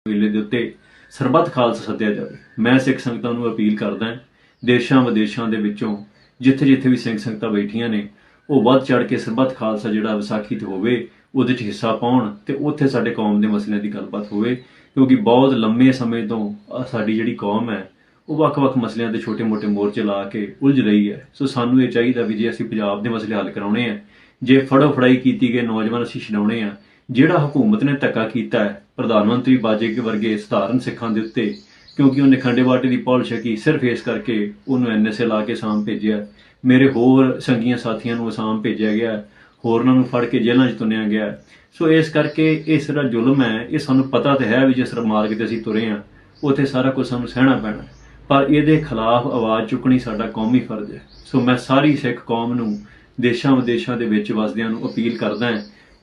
ਮੇਲੇ ਦੇ ਉੱਤੇ ਸਰਬੱਤ ਖਾਲਸਾ ਸੱਦਿਆ ਜਾਵੇ। ਮੈਂ ਸਿੱਖ ਸੰਗਤਾਂ ਨੂੰ ਅਪੀਲ ਕਰਦਾ, ਦੇਸ਼ਾਂ ਵਿਦੇਸ਼ਾਂ ਦੇ ਵਿੱਚੋਂ ਜਿੱਥੇ ਜਿੱਥੇ ਵੀ ਸਿੰਘ ਸੰਗਤਾਂ ਬੈਠੀਆਂ ਨੇ ਉਹ ਵੱਧ ਚੜ੍ਹ ਕੇ ਸਰਬੱਤ ਖਾਲਸਾ ਜਿਹੜਾ ਵਿਸਾਖੀ ਤੇ ਹੋਵੇ ਉਹਦੇ 'ਚ ਹਿੱਸਾ ਪਾਉਣ ਤੇ ਉੱਥੇ ਸਾਡੇ ਕੌਮ ਦੇ ਮਸਲਿਆਂ ਦੀ ਗੱਲਬਾਤ ਹੋਵੇ। ਕਿਉਂਕਿ ਬਹੁਤ ਲੰਮੇ ਸਮੇਂ ਤੋਂ ਸਾਡੀ ਜਿਹੜੀ ਕੌਮ ਹੈ ਉਹ ਵੱਖ-ਵੱਖ ਮਸਲਿਆਂ ਤੇ ਛੋਟੇ-ਮੋਟੇ ਮੋਰਚੇ ਲਾ ਕੇ ਉਲਝ ਰਹੀ ਹੈ। ਸੋ ਸਾਨੂੰ ਇਹ ਚਾਹੀਦਾ ਵੀ ਜੇ ਅਸੀਂ ਪੰਜਾਬ ਦੇ ਮਸਲੇ ਹੱਲ ਕਰਾਉਣੇ ਆ, ਜੇ ਫੜੋ ਫੜਾਈ ਕੀਤੀ ਗਏ ਨੌਜਵਾਨ ਅਸੀਂ ਛਡਾਉਣੇ ਆ, ਜਿਹੜਾ ਹਕੂਮਤ ਨੇ ਧੱਕਾ ਕੀਤਾ ਹੈ ਪ੍ਰਧਾਨ ਮੰਤਰੀ ਬਾਜੇ ਵਰਗੇ ਸਧਾਰਨ ਸਿੱਖਾਂ ਦੇ ਉੱਤੇ, ਕਿਉਂਕਿ ਉਹਨੇ ਖੰਡੇ ਬਾਟੇ ਦੀ ਪੌਲ ਛਕੀ ਸਿਰਫ ਇਸ ਕਰਕੇ ਉਹਨੂੰ ਐਨਐਸਏ ਲਾ ਕੇ ਅਸਾਮ ਭੇਜਿਆ। ਮੇਰੇ ਹੋਰ ਸੰਗੀਆਂ ਸਾਥੀਆਂ ਨੂੰ ਅਸਾਮ ਭੇਜਿਆ ਗਿਆ, ਹੋਰਨਾਂ ਨੂੰ ਫੜ ਕੇ ਜੇਲ੍ਹਾਂ 'ਚ ਤੁੰਨਿਆ ਗਿਆ। ਸੋ ਇਸ ਕਰਕੇ ਇਹ ਸਾਰਾ ਜ਼ੁਲਮ ਹੈ, ਇਹ ਸਾਨੂੰ ਪਤਾ ਤਾਂ ਹੈ ਵੀ ਜਿਸ ਮਾਰਗ ਤੇ ਅਸੀਂ ਤੁਰੇ ਹਾਂ ਉੱਥੇ ਸਾਰਾ ਕੁਝ ਸਾਨੂੰ ਸਹਿਣਾ ਪੈਣਾ, ਪਰ ਇਹਦੇ ਖਿਲਾਫ ਆਵਾਜ਼ ਚੁੱਕਣੀ ਸਾਡਾ ਕੌਮੀ ਫਰਜ਼ ਹੈ। ਸੋ ਮੈਂ ਸਾਰੀ ਸਿੱਖ ਕੌਮ ਨੂੰ ਦੇਸ਼ਾਂ ਵਿਦੇਸ਼ਾਂ ਦੇ ਵਿੱਚ ਵਸਦਿਆਂ ਨੂੰ ਅਪੀਲ ਕਰਦਾ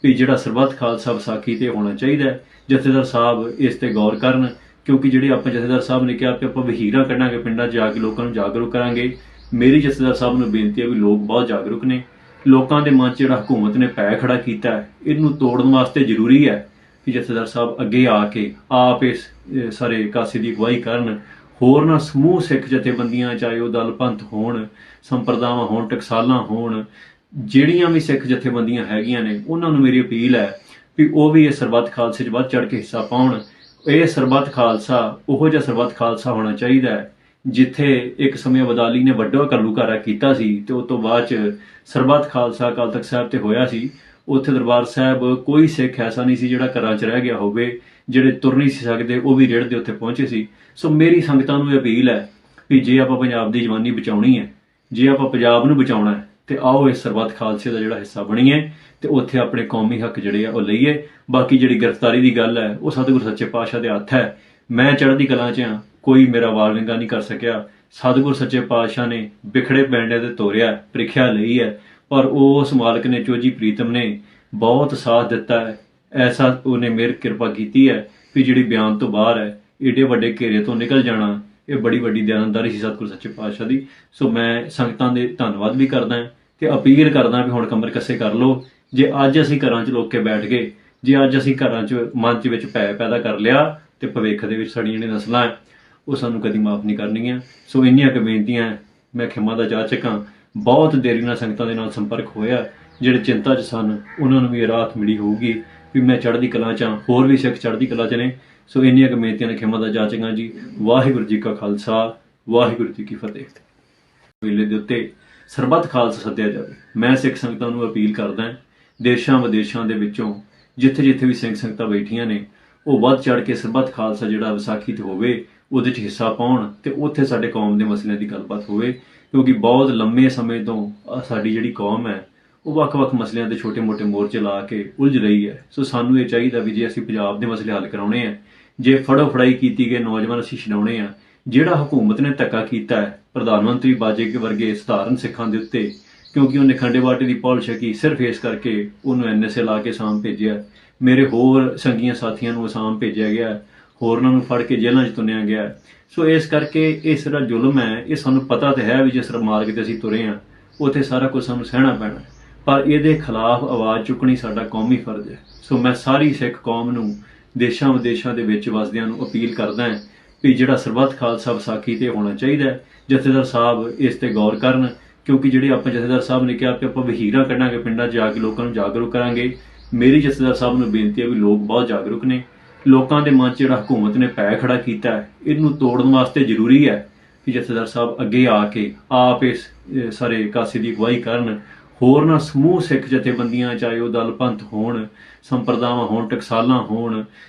ਵੀ ਜਿਹੜਾ ਸਰਬੱਤ ਖਾਲਸਾ ਵਿਸਾਖੀ ਤੇ ਹੋਣਾ ਚਾਹੀਦਾ ਹੈ। ਜਥੇਦਾਰ ਸਾਹਿਬ ਇਸ ਤੇ ਗੌਰ ਕਰਨ, ਕਿਉਂਕਿ ਜਿਹੜੇ ਆਪਾਂ ਜਥੇਦਾਰ ਸਾਹਿਬ ਨੇ ਕਿਹਾ ਕਿ ਆਪਾਂ ਵਹੀਰਾਂ ਕੱਢਾਂਗੇ, ਪਿੰਡਾਂ 'ਚ ਜਾ ਕੇ ਲੋਕਾਂ ਨੂੰ ਜਾਗਰੂਕ ਕਰਾਂਗੇ। ਮੇਰੀ ਜਥੇਦਾਰ ਸਾਹਿਬ ਨੂੰ ਬੇਨਤੀ ਹੈ ਵੀ ਲੋਕ ਬਹੁਤ ਜਾਗਰੂਕ ਨੇ, ਲੋਕਾਂ ਦੇ ਮਨ 'ਚ ਜਿਹੜਾ ਹਕੂਮਤ ਨੇ ਪੈ ਖੜਾ ਕੀਤਾ ਹੈ ਇਹਨੂੰ ਤੋੜਨ ਵਾਸਤੇ ਜ਼ਰੂਰੀ ਹੈ ਕਿ ਜਥੇਦਾਰ ਸਾਹਿਬ ਅੱਗੇ ਆ ਕੇ ਆਪ ਇਸ ਸਾਰੇ ਕਾਸੇ ਦੀ ਅਗਵਾਈ ਕਰਨ। ਹੋਰਨਾਂ ਸਮੂਹ ਸਿੱਖ ਜਥੇਬੰਦੀਆਂ, ਚਾਹੇ ਉਹ ਦਲ ਪੰਥ ਹੋਣ, ਸੰਪਰਦਾਵਾਂ ਹੋਣ, ਟਕਸਾਲਾਂ ਹੋਣ, ਜਿਹੜੀਆਂ ਵੀ ਸਿੱਖ ਜਥੇਬੰਦੀਆਂ ਹੈਗੀਆਂ ਨੇ ਉਹਨਾਂ ਨੂੰ ਮੇਰੀ ਅਪੀਲ ਹੈ ਵੀ ਉਹ ਵੀ ਇਸ ਸਰਬੱਤ ਖਾਲਸੇ 'ਚ ਵੱਧ ਚੜ੍ਹ ਕੇ ਹਿੱਸਾ ਪਾਉਣ। ਇਹ ਸਰਬੱਤ ਖਾਲਸਾ ਉਹੋ ਜਿਹਾ ਸਰਬੱਤ ਖਾਲਸਾ ਹੋਣਾ ਚਾਹੀਦਾ ਹੈ ਜਿੱਥੇ ਇੱਕ ਸਮੇਂ ਅਬਦਾਲੀ ਨੇ ਵੱਡਾ ਘੱਲੂਘਾਰਾ ਕੀਤਾ ਸੀ ਤੇ ਉਸ ਤੋਂ ਬਾਅਦ 'ਚ ਸਰਬੱਤ ਖਾਲਸਾ ਅਕਾਲ ਤਖਤ ਸਾਹਿਬ ਤੇ ਹੋਇਆ ਸੀ। ਉੱਥੇ ਦਰਬਾਰ ਸਾਹਿਬ ਕੋਈ ਸਿੱਖ ਐਸਾ ਨਹੀਂ ਸੀ ਜਿਹੜਾ ਘਰਾਂ 'ਚ ਰਹਿ ਗਿਆ ਹੋਵੇ, ਜਿਹੜੇ ਤੁਰ ਨਹੀਂ ਸੀ ਸਕਦੇ ਉਹ ਵੀ ਰੇੜ ਦੇ ਉੱਤੇ ਪਹੁੰਚੇ ਸੀ। ਸੋ ਮੇਰੀ ਸੰਗਤਾਂ ਨੂੰ ਇਹ ਅਪੀਲ ਹੈ ਵੀ ਜੇ ਆਪਾਂ ਪੰਜਾਬ ਦੀ ਜਵਾਨੀ ਬਚਾਉਣੀ ਹੈ, ਜੇ ਆਪਾਂ ਪੰਜਾਬ ਨੂੰ ਬਚਾਉਣਾ ਹੈ, ਤੇ ਆਓ ਇਸ ਸਰਬੱਤ ਖਾਲਸੇ ਦਾ ਜਿਹੜਾ ਹਿੱਸਾ ਬਣੀਏ ਤੇ ਉੱਥੇ ਆਪਣੇ ਕੌਮੀ ਹੱਕ ਜਿਹੜੇ ਆ ਉਹ ਲਈਏ। ਬਾਕੀ ਜਿਹੜੀ ਗ੍ਰਿਫਤਾਰੀ ਦੀ ਗੱਲ ਹੈ ਉਹ ਸਤਿਗੁਰੂ ਸੱਚੇ ਪਾਤਸ਼ਾਹ ਦੇ ਹੱਥ ਹੈ। ਮੈਂ ਚੜ੍ਹਦੀ ਕਲਾਂ 'ਚ ਹਾਂ, ਕੋਈ ਮੇਰਾ ਵਾਲ ਵਿੰਗਾ ਨਹੀਂ ਕਰ ਸਕਿਆ। ਸਤਿਗੁਰੂ ਸੱਚੇ ਪਾਤਸ਼ਾਹ ਨੇ ਬਿਖੜੇ ਪੈਂਡਿਆਂ ਤੇ ਤੋਰਿਆ, ਪ੍ਰੀਖਿਆ ਲਈ ਹੈ, ਪਰ ਉਸ ਮਾਲਕ ਨੇ ਚੋਜੀ ਪ੍ਰੀਤਮ ਨੇ ਬਹੁਤ ਸਾਥ ਦਿੱਤਾ ਹੈ। ਐਸਾ ਉਹਨੇ ਮੇਰ ਕਿਰਪਾ ਕੀਤੀ ਹੈ ਵੀ ਜਿਹੜੀ ਬਿਆਨ ਤੋਂ ਬਾਹਰ ਹੈ, ਏਡੇ ਵੱਡੇ ਘੇਰੇ ਤੋਂ ਨਿਕਲ ਜਾਣਾ, ਇਹ ਬੜੀ ਵੱਡੀ ਦਿਆਨਤਦਾਰੀ ਸੀ ਸਤਿਗੁਰੂ ਸੱਚੇ ਪਾਤਸ਼ਾਹ ਦੀ। ਸੋ ਮੈਂ ਸੰਗਤਾਂ ਦੇ ਧੰਨਵਾਦ ਵੀ ਕਰਦਾ ਤੇ ਅਪੀਲ ਕਰਦਾ ਵੀ ਹੁਣ ਕਮਰ ਕੱਸੇ ਕਰ ਲਓ। ਜੇ ਅੱਜ ਅਸੀਂ ਘਰਾਂ 'ਚ ਲੋਕ ਕੇ ਬੈਠ ਗਏ, ਜੇ ਅੱਜ ਅਸੀਂ ਘਰਾਂ 'ਚ ਮਨ 'ਚ ਵਿੱਚ ਭੈ ਪੈਦਾ ਕਰ ਲਿਆ ਤੇ ਭਵਿੱਖ ਦੇ ਵਿੱਚ ਸਾਡੀਆਂ ਜਿਹੜੀਆਂ ਨਸਲਾਂ ਹੈ ਉਹ ਸਾਨੂੰ ਕਦੀ ਮਾਫ ਨਹੀਂ ਕਰਨਗੀਆਂ। ਸੋ ਇੰਨੀਆਂ ਕੁ ਬੇਨਤੀਆਂ ਮੈਂ ਖਿਮਾ ਦਾ ਜਾਚਕ ਹਾਂ। ਬਹੁਤ ਦੇਰੀ ਨਾਲ ਸੰਗਤਾਂ ਦੇ ਨਾਲ ਸੰਪਰਕ ਹੋਇਆ, ਜਿਹੜੇ ਚਿੰਤਾ 'ਚ ਸਨ ਉਹਨਾਂ ਨੂੰ ਵੀ ਇਹ ਰਾਹਤ ਮਿਲੀ ਹੋਊਗੀ ਵੀ ਮੈਂ ਚੜ੍ਹਦੀ ਕਲਾਂ 'ਚ ਹਾਂ, ਹੋਰ ਵੀ ਸਿੱਖ ਚੜ੍ਹਦੀ ਕਲਾਂ 'ਚ ਨੇ। ਸੋ ਇੰਨੀਆਂ ਕੁ ਬੇਨਤੀਆਂ ਨੇ ਖਿਮਾ ਦਾ ਜਾਚਕ ਹਾਂ ਜੀ। ਵਾਹਿਗੁਰੂ ਜੀ ਕਾ ਖਾਲਸਾ, ਵਾਹਿਗੁਰੂ ਜੀ ਕੀ ਫਤਿਹ। ਵੇਲੇ ਦੇ ਉੱਤੇ ਸਰਬੱਤ ਖਾਲਸਾ ਸੱਦਿਆ ਜਾਵੇ। ਮੈਂ ਸਿੱਖ ਸੰਗਤਾਂ ਨੂੰ ਅਪੀਲ ਕਰਦਾ, ਦੇਸ਼ਾਂ ਵਿਦੇਸ਼ਾਂ ਦੇ ਵਿੱਚੋਂ ਜਿੱਥੇ ਜਿੱਥੇ ਵੀ ਸਿੰਘ ਸੰਗਤਾਂ ਬੈਠੀਆਂ ਨੇ ਉਹ ਵੱਧ ਚੜ੍ਹ ਕੇ ਸਰਬੱਤ ਖਾਲਸਾ ਜਿਹੜਾ ਵਿਸਾਖੀ ਤੇ ਹੋਵੇ ਉਹਦੇ 'ਚ ਹਿੱਸਾ ਪਾਉਣ ਤੇ ਉੱਥੇ ਸਾਡੇ ਕੌਮ ਦੇ ਮਸਲਿਆਂ ਦੀ ਗੱਲਬਾਤ ਹੋਵੇ। ਕਿਉਂਕਿ ਬਹੁਤ ਲੰਮੇ ਸਮੇਂ ਤੋਂ ਸਾਡੀ ਜਿਹੜੀ ਕੌਮ ਹੈ ਉਹ ਵੱਖ-ਵੱਖ ਮਸਲਿਆਂ ਤੇ ਛੋਟੇ-ਮੋਟੇ ਮੋਰਚੇ ਲਾ ਕੇ ਉਲਝ ਰਹੀ ਹੈ। ਸੋ ਸਾਨੂੰ ਇਹ ਚਾਹੀਦਾ ਵੀ ਜੇ ਅਸੀਂ ਪੰਜਾਬ ਦੇ ਮਸਲੇ ਹੱਲ ਕਰਾਉਣੇ ਆ, ਜੇ ਫੜੋ ਫੜਾਈ ਕੀਤੀ ਗਏ ਨੌਜਵਾਨ ਅਸੀਂ ਛਡਾਉਣੇ ਆ, ਜਿਹੜਾ ਹਕੂਮਤ ਨੇ ਧੱਕਾ ਕੀਤਾ ਹੈ ਪ੍ਰਧਾਨ ਮੰਤਰੀ ਬਾਜੇ ਵਰਗੇ ਸਧਾਰਨ ਸਿੱਖਾਂ ਦੇ ਉੱਤੇ, ਕਿਉਂਕਿ ਉਹਨੇ ਖੰਡੇ ਬਾਟੇ ਦੀ ਪੌਲ ਛਕੀ, ਸਿਰਫ ਇਸ ਕਰਕੇ ਉਹਨੂੰ ਐਨਐਸਏ ਲਾ ਕੇ ਅਸਾਮ ਭੇਜਿਆ। ਮੇਰੇ ਹੋਰ ਸੰਗੀਆਂ ਸਾਥੀਆਂ ਨੂੰ ਅਸਾਮ ਭੇਜਿਆ ਗਿਆ, ਹੋਰਨਾਂ ਨੂੰ ਫੜ ਕੇ ਜੇਲ੍ਹਾਂ 'ਚ ਤੁੰਨਿਆ ਗਿਆ। ਸੋ ਇਸ ਕਰਕੇ ਇਹ ਸਾਰਾ ਜ਼ੁਲਮ ਹੈ, ਇਹ ਸਾਨੂੰ ਪਤਾ ਤਾਂ ਹੈ ਵੀ ਜਿਸ ਮਾਰਗ ਤੇ ਅਸੀਂ ਤੁਰੇ ਹਾਂ ਉੱਥੇ ਸਾਰਾ ਕੁਝ ਸਾਨੂੰ ਸਹਿਣਾ ਪੈਣਾ, ਪਰ ਇਹਦੇ ਖਿਲਾਫ ਆਵਾਜ਼ ਚੁੱਕਣੀ ਸਾਡਾ ਕੌਮੀ ਫਰਜ਼ ਹੈ। ਸੋ ਮੈਂ ਸਾਰੀ ਸਿੱਖ ਕੌਮ ਨੂੰ ਦੇਸ਼ਾਂ ਵਿਦੇਸ਼ਾਂ ਦੇ ਵਿੱਚ ਵਸਦਿਆਂ ਨੂੰ ਅਪੀਲ ਕਰਦਾ ਹਾਂ ਵੀ ਜਿਹੜਾ ਸਰਬੱਤ ਖਾਲਸਾ ਵਿਸਾਖੀ ਤੇ ਹੋਣਾ ਚਾਹੀਦਾ ਹੈ। ਜਥੇਦਾਰ ਸਾਹਿਬ ਇਸ ਤੇ ਗੌਰ ਕਰਨ, ਕਿਉਂਕਿ ਜਿਹੜੇ ਆਪਾਂ ਜਥੇਦਾਰ ਸਾਹਿਬ ਨੇ ਕਿਹਾ ਕਿ ਆਪਾਂ ਵਹੀਰਾਂ ਕੱਢਾਂਗੇ, ਪਿੰਡਾਂ 'ਚ ਜਾ ਕੇ ਲੋਕਾਂ ਨੂੰ ਜਾਗਰੂਕ ਕਰਾਂਗੇ। ਮੇਰੀ ਜਥੇਦਾਰ ਸਾਹਿਬ ਨੂੰ ਬੇਨਤੀ ਹੈ ਵੀ ਲੋਕ ਬਹੁਤ ਜਾਗਰੂਕ ਨੇ, ਲੋਕਾਂ ਦੇ ਮਨ 'ਚ ਜਿਹੜਾ ਹਕੂਮਤ ਨੇ ਪੈ ਖੜਾ ਕੀਤਾ ਹੈ ਇਹਨੂੰ ਤੋੜਨ ਵਾਸਤੇ ਜ਼ਰੂਰੀ ਹੈ ਕਿ ਜਥੇਦਾਰ ਸਾਹਿਬ ਅੱਗੇ ਆ ਕੇ ਆਪ ਇਸ ਸਾਰੇ ਕਾਸੇ ਦੀ ਅਗਵਾਈ ਕਰਨ। ਹੋਰ ਨਾ ਸਮੂਹ ਸਿੱਖ ਜਥੇਬੰਦੀਆਂ, ਚਾਹੇ ਉਹ ਦਲ ਪੰਥ ਹੋਣ, ਸੰਪਰਦਾਵਾਂ ਹੋਣ, ਟਕਸਾਲਾਂ ਹੋਣ,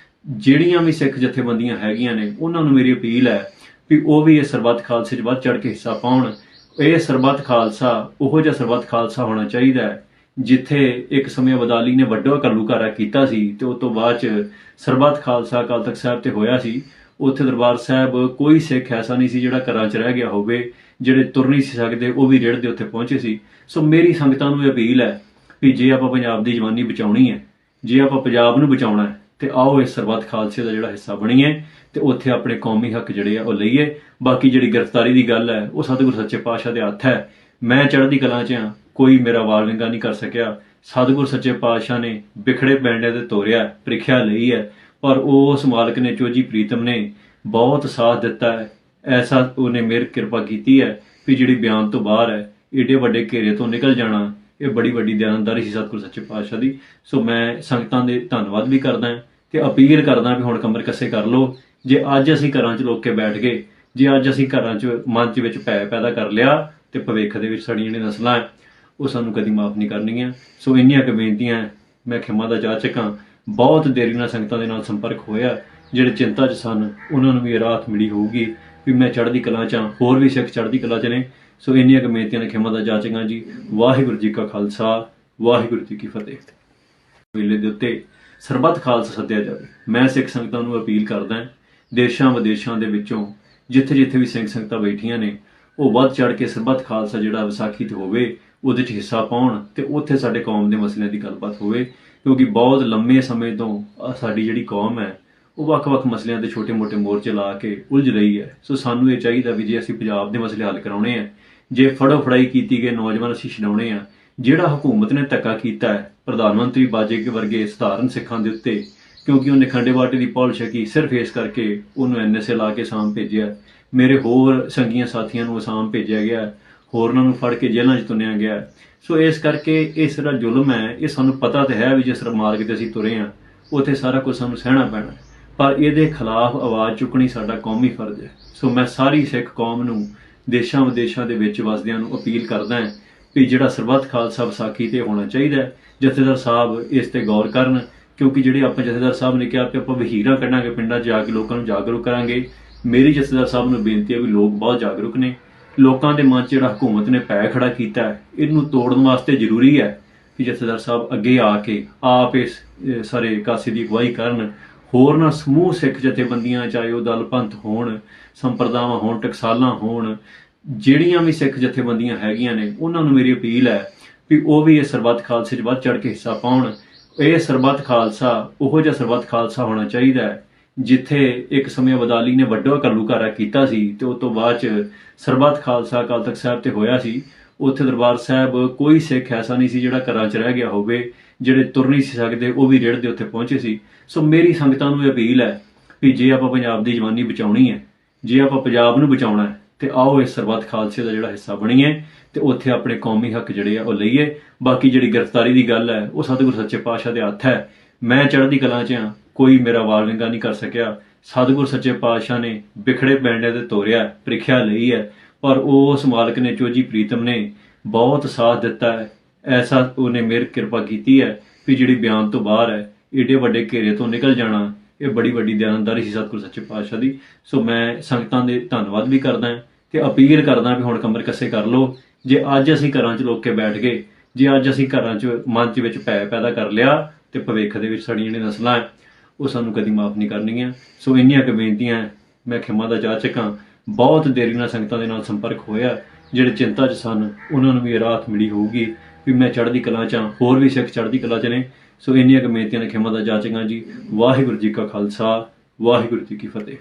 ਜਿਹੜੀਆਂ ਵੀ ਸਿੱਖ ਜਥੇਬੰਦੀਆਂ ਹੈਗੀਆਂ ਨੇ ਉਹਨਾਂ ਨੂੰ ਮੇਰੀ ਅਪੀਲ ਹੈ ਵੀ ਉਹ ਵੀ ਇਸ ਸਰਬੱਤ ਖਾਲਸੇ 'ਚ ਵੱਧ ਚੜ੍ਹ ਕੇ ਹਿੱਸਾ ਪਾਉਣ। ਇਹ ਸਰਬੱਤ ਖਾਲਸਾ ਉਹੋ ਜਿਹਾ ਸਰਬੱਤ ਖਾਲਸਾ ਹੋਣਾ ਚਾਹੀਦਾ ਹੈ ਜਿੱਥੇ ਇੱਕ ਸਮੇਂ ਅਬਦਾਲੀ ਨੇ ਵੱਡਾ ਘੱਲੂਘਾਰਾ ਕੀਤਾ ਸੀ ਤੇ ਉਸ ਤੋਂ ਬਾਅਦ 'ਚ ਸਰਬੱਤ ਖਾਲਸਾ ਅਕਾਲ ਤਖਤ ਸਾਹਿਬ ਤੇ ਹੋਇਆ ਸੀ। ਉੱਥੇ ਦਰਬਾਰ ਸਾਹਿਬ ਕੋਈ ਸਿੱਖ ਐਸਾ ਨਹੀਂ ਸੀ ਜਿਹੜਾ ਘਰਾਂ 'ਚ ਰਹਿ ਗਿਆ ਹੋਵੇ, ਜਿਹੜੇ ਤੁਰ ਨਹੀਂ ਸੀ ਸਕਦੇ ਉਹ ਵੀ ਰੇੜ ਦੇ ਉੱਤੇ ਪਹੁੰਚੇ ਸੀ। ਸੋ ਮੇਰੀ ਸੰਗਤਾਂ ਨੂੰ ਇਹ ਅਪੀਲ ਹੈ ਵੀ ਜੇ ਆਪਾਂ ਪੰਜਾਬ ਦੀ ਜਵਾਨੀ ਬਚਾਉਣੀ ਹੈ, ਜੇ ਆਪਾਂ ਪੰਜਾਬ ਨੂੰ ਬਚਾਉਣਾ ਹੈ, ਤੇ ਆਓ ਇਸ ਸਰਬੱਤ ਖਾਲਸੇ ਦਾ ਜਿਹੜਾ ਹਿੱਸਾ ਬਣੀਏ ਤੇ ਉੱਥੇ ਆਪਣੇ ਕੌਮੀ ਹੱਕ ਜਿਹੜੇ ਆ ਉਹ ਲਈਏ। ਬਾਕੀ ਜਿਹੜੀ ਗ੍ਰਿਫਤਾਰੀ ਦੀ ਗੱਲ ਹੈ ਉਹ ਸਤਿਗੁਰੂ ਸੱਚੇ ਪਾਤਸ਼ਾਹ ਦੇ ਹੱਥ ਹੈ। ਮੈਂ ਚੜ੍ਹਦੀ ਕਲਾਂ 'ਚ ਹਾਂ, ਕੋਈ ਮੇਰਾ ਵਾਲ ਵਿੰਗਾ ਨਹੀਂ ਕਰ ਸਕਿਆ। ਸਤਿਗੁਰੂ ਸੱਚੇ ਪਾਤਸ਼ਾਹ ਨੇ ਬਿਖੜੇ ਪੈਂਡਿਆਂ ਤੇ ਤੋਰਿਆ, ਪ੍ਰੀਖਿਆ ਲਈ ਹੈ, ਪਰ ਉਸ ਮਾਲਕ ਨੇ ਚੋਜੀ ਪ੍ਰੀਤਮ ਨੇ ਬਹੁਤ ਸਾਥ ਦਿੱਤਾ ਹੈ। ਐਸਾ ਉਹਨੇ ਮੇਰ ਕਿਰਪਾ ਕੀਤੀ ਹੈ ਵੀ ਜਿਹੜੀ ਬਿਆਨ ਤੋਂ ਬਾਹਰ ਹੈ, ਏਡੇ ਵੱਡੇ ਘੇਰੇ ਤੋਂ ਨਿਕਲ ਜਾਣਾ, ਇਹ ਬੜੀ ਵੱਡੀ ਦਿਆਨਤਦਾਰੀ ਸੀ ਸਤਿਗੁਰੂ ਸੱਚੇ ਪਾਤਸ਼ਾਹ ਦੀ। ਸੋ ਮੈਂ ਸੰਗਤਾਂ ਦੇ ਧੰਨਵਾਦ ਵੀ ਕਰਦਾ ਤੇ ਅਪੀਲ ਕਰਦਾ ਵੀ ਹੁਣ ਕਮਰ ਕੱਸੇ ਕਰ ਲਓ। ਜੇ ਅੱਜ ਅਸੀਂ ਘਰਾਂ 'ਚ ਲੋਕ ਕੇ ਬੈਠ ਗਏ, ਜੇ ਅੱਜ ਅਸੀਂ ਘਰਾਂ 'ਚ ਮਨ 'ਚ ਵਿੱਚ ਭੈ ਪੈਦਾ ਕਰ ਲਿਆ ਤੇ ਭਵਿੱਖ ਦੇ ਵਿੱਚ ਸਾਡੀਆਂ ਜਿਹੜੀਆਂ ਨਸਲਾਂ ਹੈ ਉਹ ਸਾਨੂੰ ਕਦੀ ਮਾਫ ਨਹੀਂ ਕਰਨਗੀਆਂ। ਸੋ ਇੰਨੀਆਂ ਕੁ ਬੇਨਤੀਆਂ ਮੈਂ ਖਿਮਾ ਦਾ ਜਾਚਕ ਹਾਂ। ਬਹੁਤ ਦੇਰੀ ਨਾਲ ਸੰਗਤਾਂ ਦੇ ਨਾਲ ਸੰਪਰਕ ਹੋਇਆ, ਜਿਹੜੇ ਚਿੰਤਾ 'ਚ ਸਨ ਉਹਨਾਂ ਨੂੰ ਵੀ ਇਹ ਰਾਹਤ ਮਿਲੀ ਹੋਊਗੀ ਵੀ ਮੈਂ ਚੜ੍ਹਦੀ ਕਲਾਂ 'ਚ ਹਾਂ, ਹੋਰ ਵੀ ਸਿੱਖ ਚੜ੍ਹਦੀ ਕਲਾਂ 'ਚ ਨੇ। ਸੋ ਇੰਨੀਆਂ ਕੁ ਬੇਨਤੀਆਂ ਨੇ ਖਿਮਾ ਦਾ ਜਾਚਕ ਹਾਂ ਜੀ। ਵਾਹਿਗੁਰੂ ਜੀ ਕਾ ਖਾਲਸਾ, ਵਾਹਿਗੁਰੂ ਜੀ ਕੀ ਫਤਿਹ। ਵੇਲੇ ਦੇ ਉੱਤੇ ਸਰਬੱਤ ਖਾਲਸਾ ਸੱਦਿਆ ਜਾਵੇ। ਮੈਂ ਸਿੱਖ ਸੰਗਤਾਂ ਨੂੰ ਅਪੀਲ ਕਰਦਾ, ਦੇਸ਼ਾਂ ਵਿਦੇਸ਼ਾਂ ਦੇ ਵਿੱਚੋਂ ਜਿੱਥੇ ਜਿੱਥੇ ਵੀ ਸਿੰਘ ਸੰਗਤਾਂ ਬੈਠੀਆਂ ਨੇ ਉਹ ਵੱਧ ਚੜ੍ਹ ਕੇ ਸਰਬੱਤ ਖਾਲਸਾ ਜਿਹੜਾ ਵਿਸਾਖੀ ਤੇ ਹੋਵੇ ਉਹਦੇ 'ਚ ਹਿੱਸਾ ਪਾਉਣ ਤੇ ਉੱਥੇ ਸਾਡੇ ਕੌਮ ਦੇ ਮਸਲਿਆਂ ਦੀ ਗੱਲਬਾਤ ਹੋਵੇ। ਕਿਉਂਕਿ ਬਹੁਤ ਲੰਮੇ ਸਮੇਂ ਤੋਂ ਸਾਡੀ ਜਿਹੜੀ ਕੌਮ ਹੈ ਉਹ ਵੱਖ-ਵੱਖ ਮਸਲਿਆਂ ਤੇ ਛੋਟੇ-ਮੋਟੇ ਮੋਰਚੇ ਲਾ ਕੇ ਉਲਝ ਰਹੀ ਹੈ। ਸੋ ਸਾਨੂੰ ਇਹ ਚਾਹੀਦਾ ਵੀ ਜੇ ਅਸੀਂ ਪੰਜਾਬ ਦੇ ਮਸਲੇ ਹੱਲ ਕਰਾਉਣੇ ਆ, ਜੇ ਫੜੋ ਫੜਾਈ ਕੀਤੀ ਗਏ ਨੌਜਵਾਨ ਅਸੀਂ ਛਡਾਉਣੇ ਆ, ਜਿਹੜਾ ਹਕੂਮਤ ਨੇ ਧੱਕਾ ਕੀਤਾ ਹੈ ਪ੍ਰਧਾਨ ਮੰਤਰੀ ਬਾਜੇ ਵਰਗੇ ਸਧਾਰਨ ਸਿੱਖਾਂ ਦੇ ਉੱਤੇ, ਕਿਉਂਕਿ ਉਹਨੇ ਖੰਡੇ ਬਾਟੇ ਦੀ ਪੌਲ ਛਕੀ, ਸਿਰਫ ਇਸ ਕਰਕੇ ਉਹਨੂੰ ਐਨਐਸਏ ਲਾ ਕੇ ਅਸਾਮ ਭੇਜਿਆ। ਮੇਰੇ ਹੋਰ ਸੰਗੀਆਂ ਸਾਥੀਆਂ ਨੂੰ ਅਸਾਮ ਭੇਜਿਆ ਗਿਆ, ਹੋਰਨਾਂ ਨੂੰ ਫੜ ਕੇ ਜੇਲ੍ਹਾਂ 'ਚ ਤੁੰਨਿਆ ਗਿਆ। ਸੋ ਇਸ ਕਰਕੇ ਇਹ ਜਿਹੜਾ ਜ਼ੁਲਮ ਹੈ, ਇਹ ਸਾਨੂੰ ਪਤਾ ਤਾਂ ਹੈ ਵੀ ਜਿਸ ਮਾਰਗ ਤੇ ਅਸੀਂ ਤੁਰੇ ਹਾਂ ਉੱਥੇ ਸਾਰਾ ਕੁਝ ਸਾਨੂੰ ਸਹਿਣਾ ਪੈਣਾ, ਪਰ ਇਹਦੇ ਖਿਲਾਫ ਆਵਾਜ਼ ਚੁੱਕਣੀ ਸਾਡਾ ਕੌਮੀ ਫਰਜ਼ ਹੈ। ਸੋ ਮੈਂ ਸਾਰੀ ਸਿੱਖ ਕੌਮ ਨੂੰ, ਦੇਸ਼ਾਂ ਵਿਦੇਸ਼ਾਂ ਦੇ ਵਿੱਚ ਵਸਦਿਆਂ ਨੂੰ ਅਪੀਲ ਕਰਦਾ ਹਾਂ ਵੀ ਜਿਹੜਾ ਸਰਬੱਤ ਖਾਲਸਾ ਵਿਸਾਖੀ ਤੇ ਹੋਣਾ ਚਾਹੀਦਾ ਹੈ, ਜਥੇਦਾਰ ਸਾਹਿਬ ਇਸ ਤੇ ਗੌਰ ਕਰਨ, ਕਿਉਂਕਿ ਜਿਹੜੇ ਆਪਾਂ ਜਥੇਦਾਰ ਸਾਹਿਬ ਨੇ ਕਿਹਾ ਕਿ ਆਪਾਂ ਵਹੀਰਾਂ ਕੱਢਾਂਗੇ, ਪਿੰਡਾਂ 'ਚ ਜਾ ਕੇ ਲੋਕਾਂ ਨੂੰ ਜਾਗਰੂਕ ਕਰਾਂਗੇ। ਮੇਰੀ ਜਥੇਦਾਰ ਸਾਹਿਬ ਨੂੰ ਬੇਨਤੀ ਹੈ ਵੀ ਲੋਕ ਬਹੁਤ ਜਾਗਰੂਕ ਨੇ, ਲੋਕਾਂ ਦੇ ਮਨ 'ਚ ਜਿਹੜਾ ਹਕੂਮਤ ਨੇ ਪੈ ਖੜਾ ਕੀਤਾ ਹੈ, ਇਹਨੂੰ ਤੋੜਨ ਵਾਸਤੇ ਜ਼ਰੂਰੀ ਹੈ ਕਿ ਜਥੇਦਾਰ ਸਾਹਿਬ ਅੱਗੇ ਆ ਕੇ ਆਪ ਇਸ ਸਾਰੇ ਕਾਸੇ ਦੀ ਅਗਵਾਈ ਕਰਨ। ਹੋਰਨਾਂ ਸਮੂਹ ਸਿੱਖ ਜਥੇਬੰਦੀਆਂ, ਚਾਹੇ ਉਹ ਦਲ ਪੰਥ ਹੋਣ, ਸੰਪਰਦਾਵਾਂ ਹੋਣ, ਟਕਸਾਲਾਂ ਹੋਣ, ਜਿਹੜੀਆਂ ਵੀ ਸਿੱਖ ਜਥੇਬੰਦੀਆਂ ਹੈਗੀਆਂ ਨੇ, ਉਹਨਾਂ ਨੂੰ ਮੇਰੀ ਅਪੀਲ ਹੈ ਵੀ ਉਹ ਵੀ ਇਹ ਸਰਬੱਤ ਖਾਲਸੇ 'ਚ ਵੱਧ ਚੜ੍ਹ ਕੇ ਹਿੱਸਾ ਪਾਉਣ। ਇਹ ਸਰਬੱਤ ਖਾਲਸਾ ਉਹੋ ਜਿਹਾ ਸਰਬੱਤ ਖਾਲਸਾ ਹੋਣਾ ਚਾਹੀਦਾ ਹੈ ਜਿੱਥੇ ਇੱਕ ਸਮੇਂ ਅਬਦਾਲੀ ਨੇ ਵੱਡਾ ਘੱਲੂਘਾਰਾ ਕੀਤਾ ਸੀ ਤੇ ਉਸ ਤੋਂ ਬਾਅਦ 'ਚ ਸਰਬੱਤ ਖਾਲਸਾ ਅਕਾਲ ਤਖਤ ਸਾਹਿਬ ਤੇ ਹੋਇਆ ਸੀ। ਉੱਥੇ ਦਰਬਾਰ ਸਾਹਿਬ ਕੋਈ ਸਿੱਖ ਐਸਾ ਨਹੀਂ ਸੀ ਜਿਹੜਾ ਘਰਾਂ 'ਚ ਰਹਿ ਗਿਆ ਹੋਵੇ, ਜਿਹੜੇ ਤੁਰ ਨਹੀਂ ਸੀ ਸਕਦੇ ਉਹ ਵੀ ਰੇੜ ਦੇ ਉੱਤੇ ਪਹੁੰਚੇ ਸੀ। ਸੋ ਮੇਰੀ ਸੰਗਤਾਂ ਨੂੰ ਇਹ ਅਪੀਲ ਹੈ ਵੀ ਜੇ ਆਪਾਂ ਪੰਜਾਬ ਦੀ ਜਵਾਨੀ ਬਚਾਉਣੀ ਹੈ, ਜੇ ਆਪਾਂ ਪੰਜਾਬ ਨੂੰ ਬਚਾਉਣਾ ਹੈ, ਤੇ ਆਓ ਇਸ ਸਰਬੱਤ ਖਾਲਸੇ ਦਾ ਜਿਹੜਾ ਹਿੱਸਾ ਬਣੀਏ ਤੇ ਉੱਥੇ ਆਪਣੇ ਕੌਮੀ ਹੱਕ ਜਿਹੜੇ ਆ ਉਹ ਲਈਏ। ਬਾਕੀ ਜਿਹੜੀ ਗ੍ਰਿਫਤਾਰੀ ਦੀ ਗੱਲ ਹੈ ਉਹ ਸਤਿਗੁਰੂ ਸੱਚੇ ਪਾਤਸ਼ਾਹ ਦੇ ਹੱਥ ਹੈ। ਮੈਂ ਚੜ੍ਹਦੀ ਕਲਾਂ 'ਚ ਹਾਂ, ਕੋਈ ਮੇਰਾ ਵਾਲ ਵਿੰਗਾ ਨਹੀਂ ਕਰ ਸਕਿਆ। ਸਤਿਗੁਰੂ ਸੱਚੇ ਪਾਤਸ਼ਾਹ ਨੇ ਬਿਖੜੇ ਪੈਂਡਿਆਂ ਤੇ ਤੋਰਿਆ, ਪ੍ਰੀਖਿਆ ਲਈ ਹੈ, ਪਰ ਉਸ ਮਾਲਕ ਨੇ, ਚੋਜੀ ਪ੍ਰੀਤਮ ਨੇ ਬਹੁਤ ਸਾਥ ਦਿੱਤਾ ਹੈ। ਐਸਾ ਉਹਨੇ ਮੇਰ ਕਿਰਪਾ ਕੀਤੀ ਹੈ ਵੀ ਜਿਹੜੀ ਬਿਆਨ ਤੋਂ ਬਾਹਰ ਹੈ, ਏਡੇ ਵੱਡੇ ਘੇਰੇ ਤੋਂ ਨਿਕਲ ਜਾਣਾ, ਇਹ ਬੜੀ ਵੱਡੀ ਦਿਆਨਤਦਾਰੀ ਸੀ ਸਤਿਗੁਰੂ ਸੱਚੇ ਪਾਤਸ਼ਾਹ ਦੀ। ਸੋ ਮੈਂ ਸੰਗਤਾਂ ਦੇ ਧੰਨਵਾਦ ਵੀ ਕਰਦਾ ਤੇ ਅਪੀਲ ਕਰਦਾ ਵੀ ਹੁਣ ਕਮਰ ਕੱਸੇ ਕਰ ਲਓ। ਜੇ ਅੱਜ ਅਸੀਂ ਘਰਾਂ 'ਚ ਲੋਕ ਕੇ ਬੈਠ ਗਏ, ਜੇ ਅੱਜ ਅਸੀਂ ਘਰਾਂ 'ਚ ਮਨ 'ਚ ਵਿੱਚ ਭੈ ਪੈਦਾ ਕਰ ਲਿਆ ਤੇ ਭਵਿੱਖ ਦੇ ਵਿੱਚ ਸਾਡੀਆਂ ਜਿਹੜੀਆਂ ਨਸਲਾਂ ਹੈ ਉਹ ਸਾਨੂੰ ਕਦੀ ਮਾਫ ਨਹੀਂ ਕਰਨਗੀਆਂ। ਸੋ ਇੰਨੀਆਂ ਕੁ ਬੇਨਤੀਆਂ, ਮੈਂ ਖਿਮਾ ਦਾ ਜਾਚਕ ਹਾਂ। ਬਹੁਤ ਦੇਰੀ ਨਾਲ ਸੰਗਤਾਂ ਦੇ ਨਾਲ ਸੰਪਰਕ ਹੋਇਆ, ਜਿਹੜੇ ਚਿੰਤਾ 'ਚ ਸਨ ਉਹਨਾਂ ਨੂੰ ਵੀ ਇਹ ਰਾਹਤ ਮਿਲੀ ਹੋਊਗੀ ਵੀ ਮੈਂ ਚੜ੍ਹਦੀ ਕਲਾਂ 'ਚ ਹਾਂ, ਹੋਰ ਵੀ ਸਿੱਖ ਚੜ੍ਹਦੀ ਕਲਾਂ 'ਚ ਨੇ। ਸੋ ਇੰਨੀਆਂ ਕੁ ਬੇਨਤੀਆਂ ਨੇ ਖਿਮਾ ਦਾ ਜਾਚਕ ਹਾਂ ਜੀ। ਵਾਹਿਗੁਰੂ ਜੀ ਕਾ ਖਾਲਸਾ, ਵਾਹਿਗੁਰੂ ਜੀ ਕੀ ਫਤਿਹ।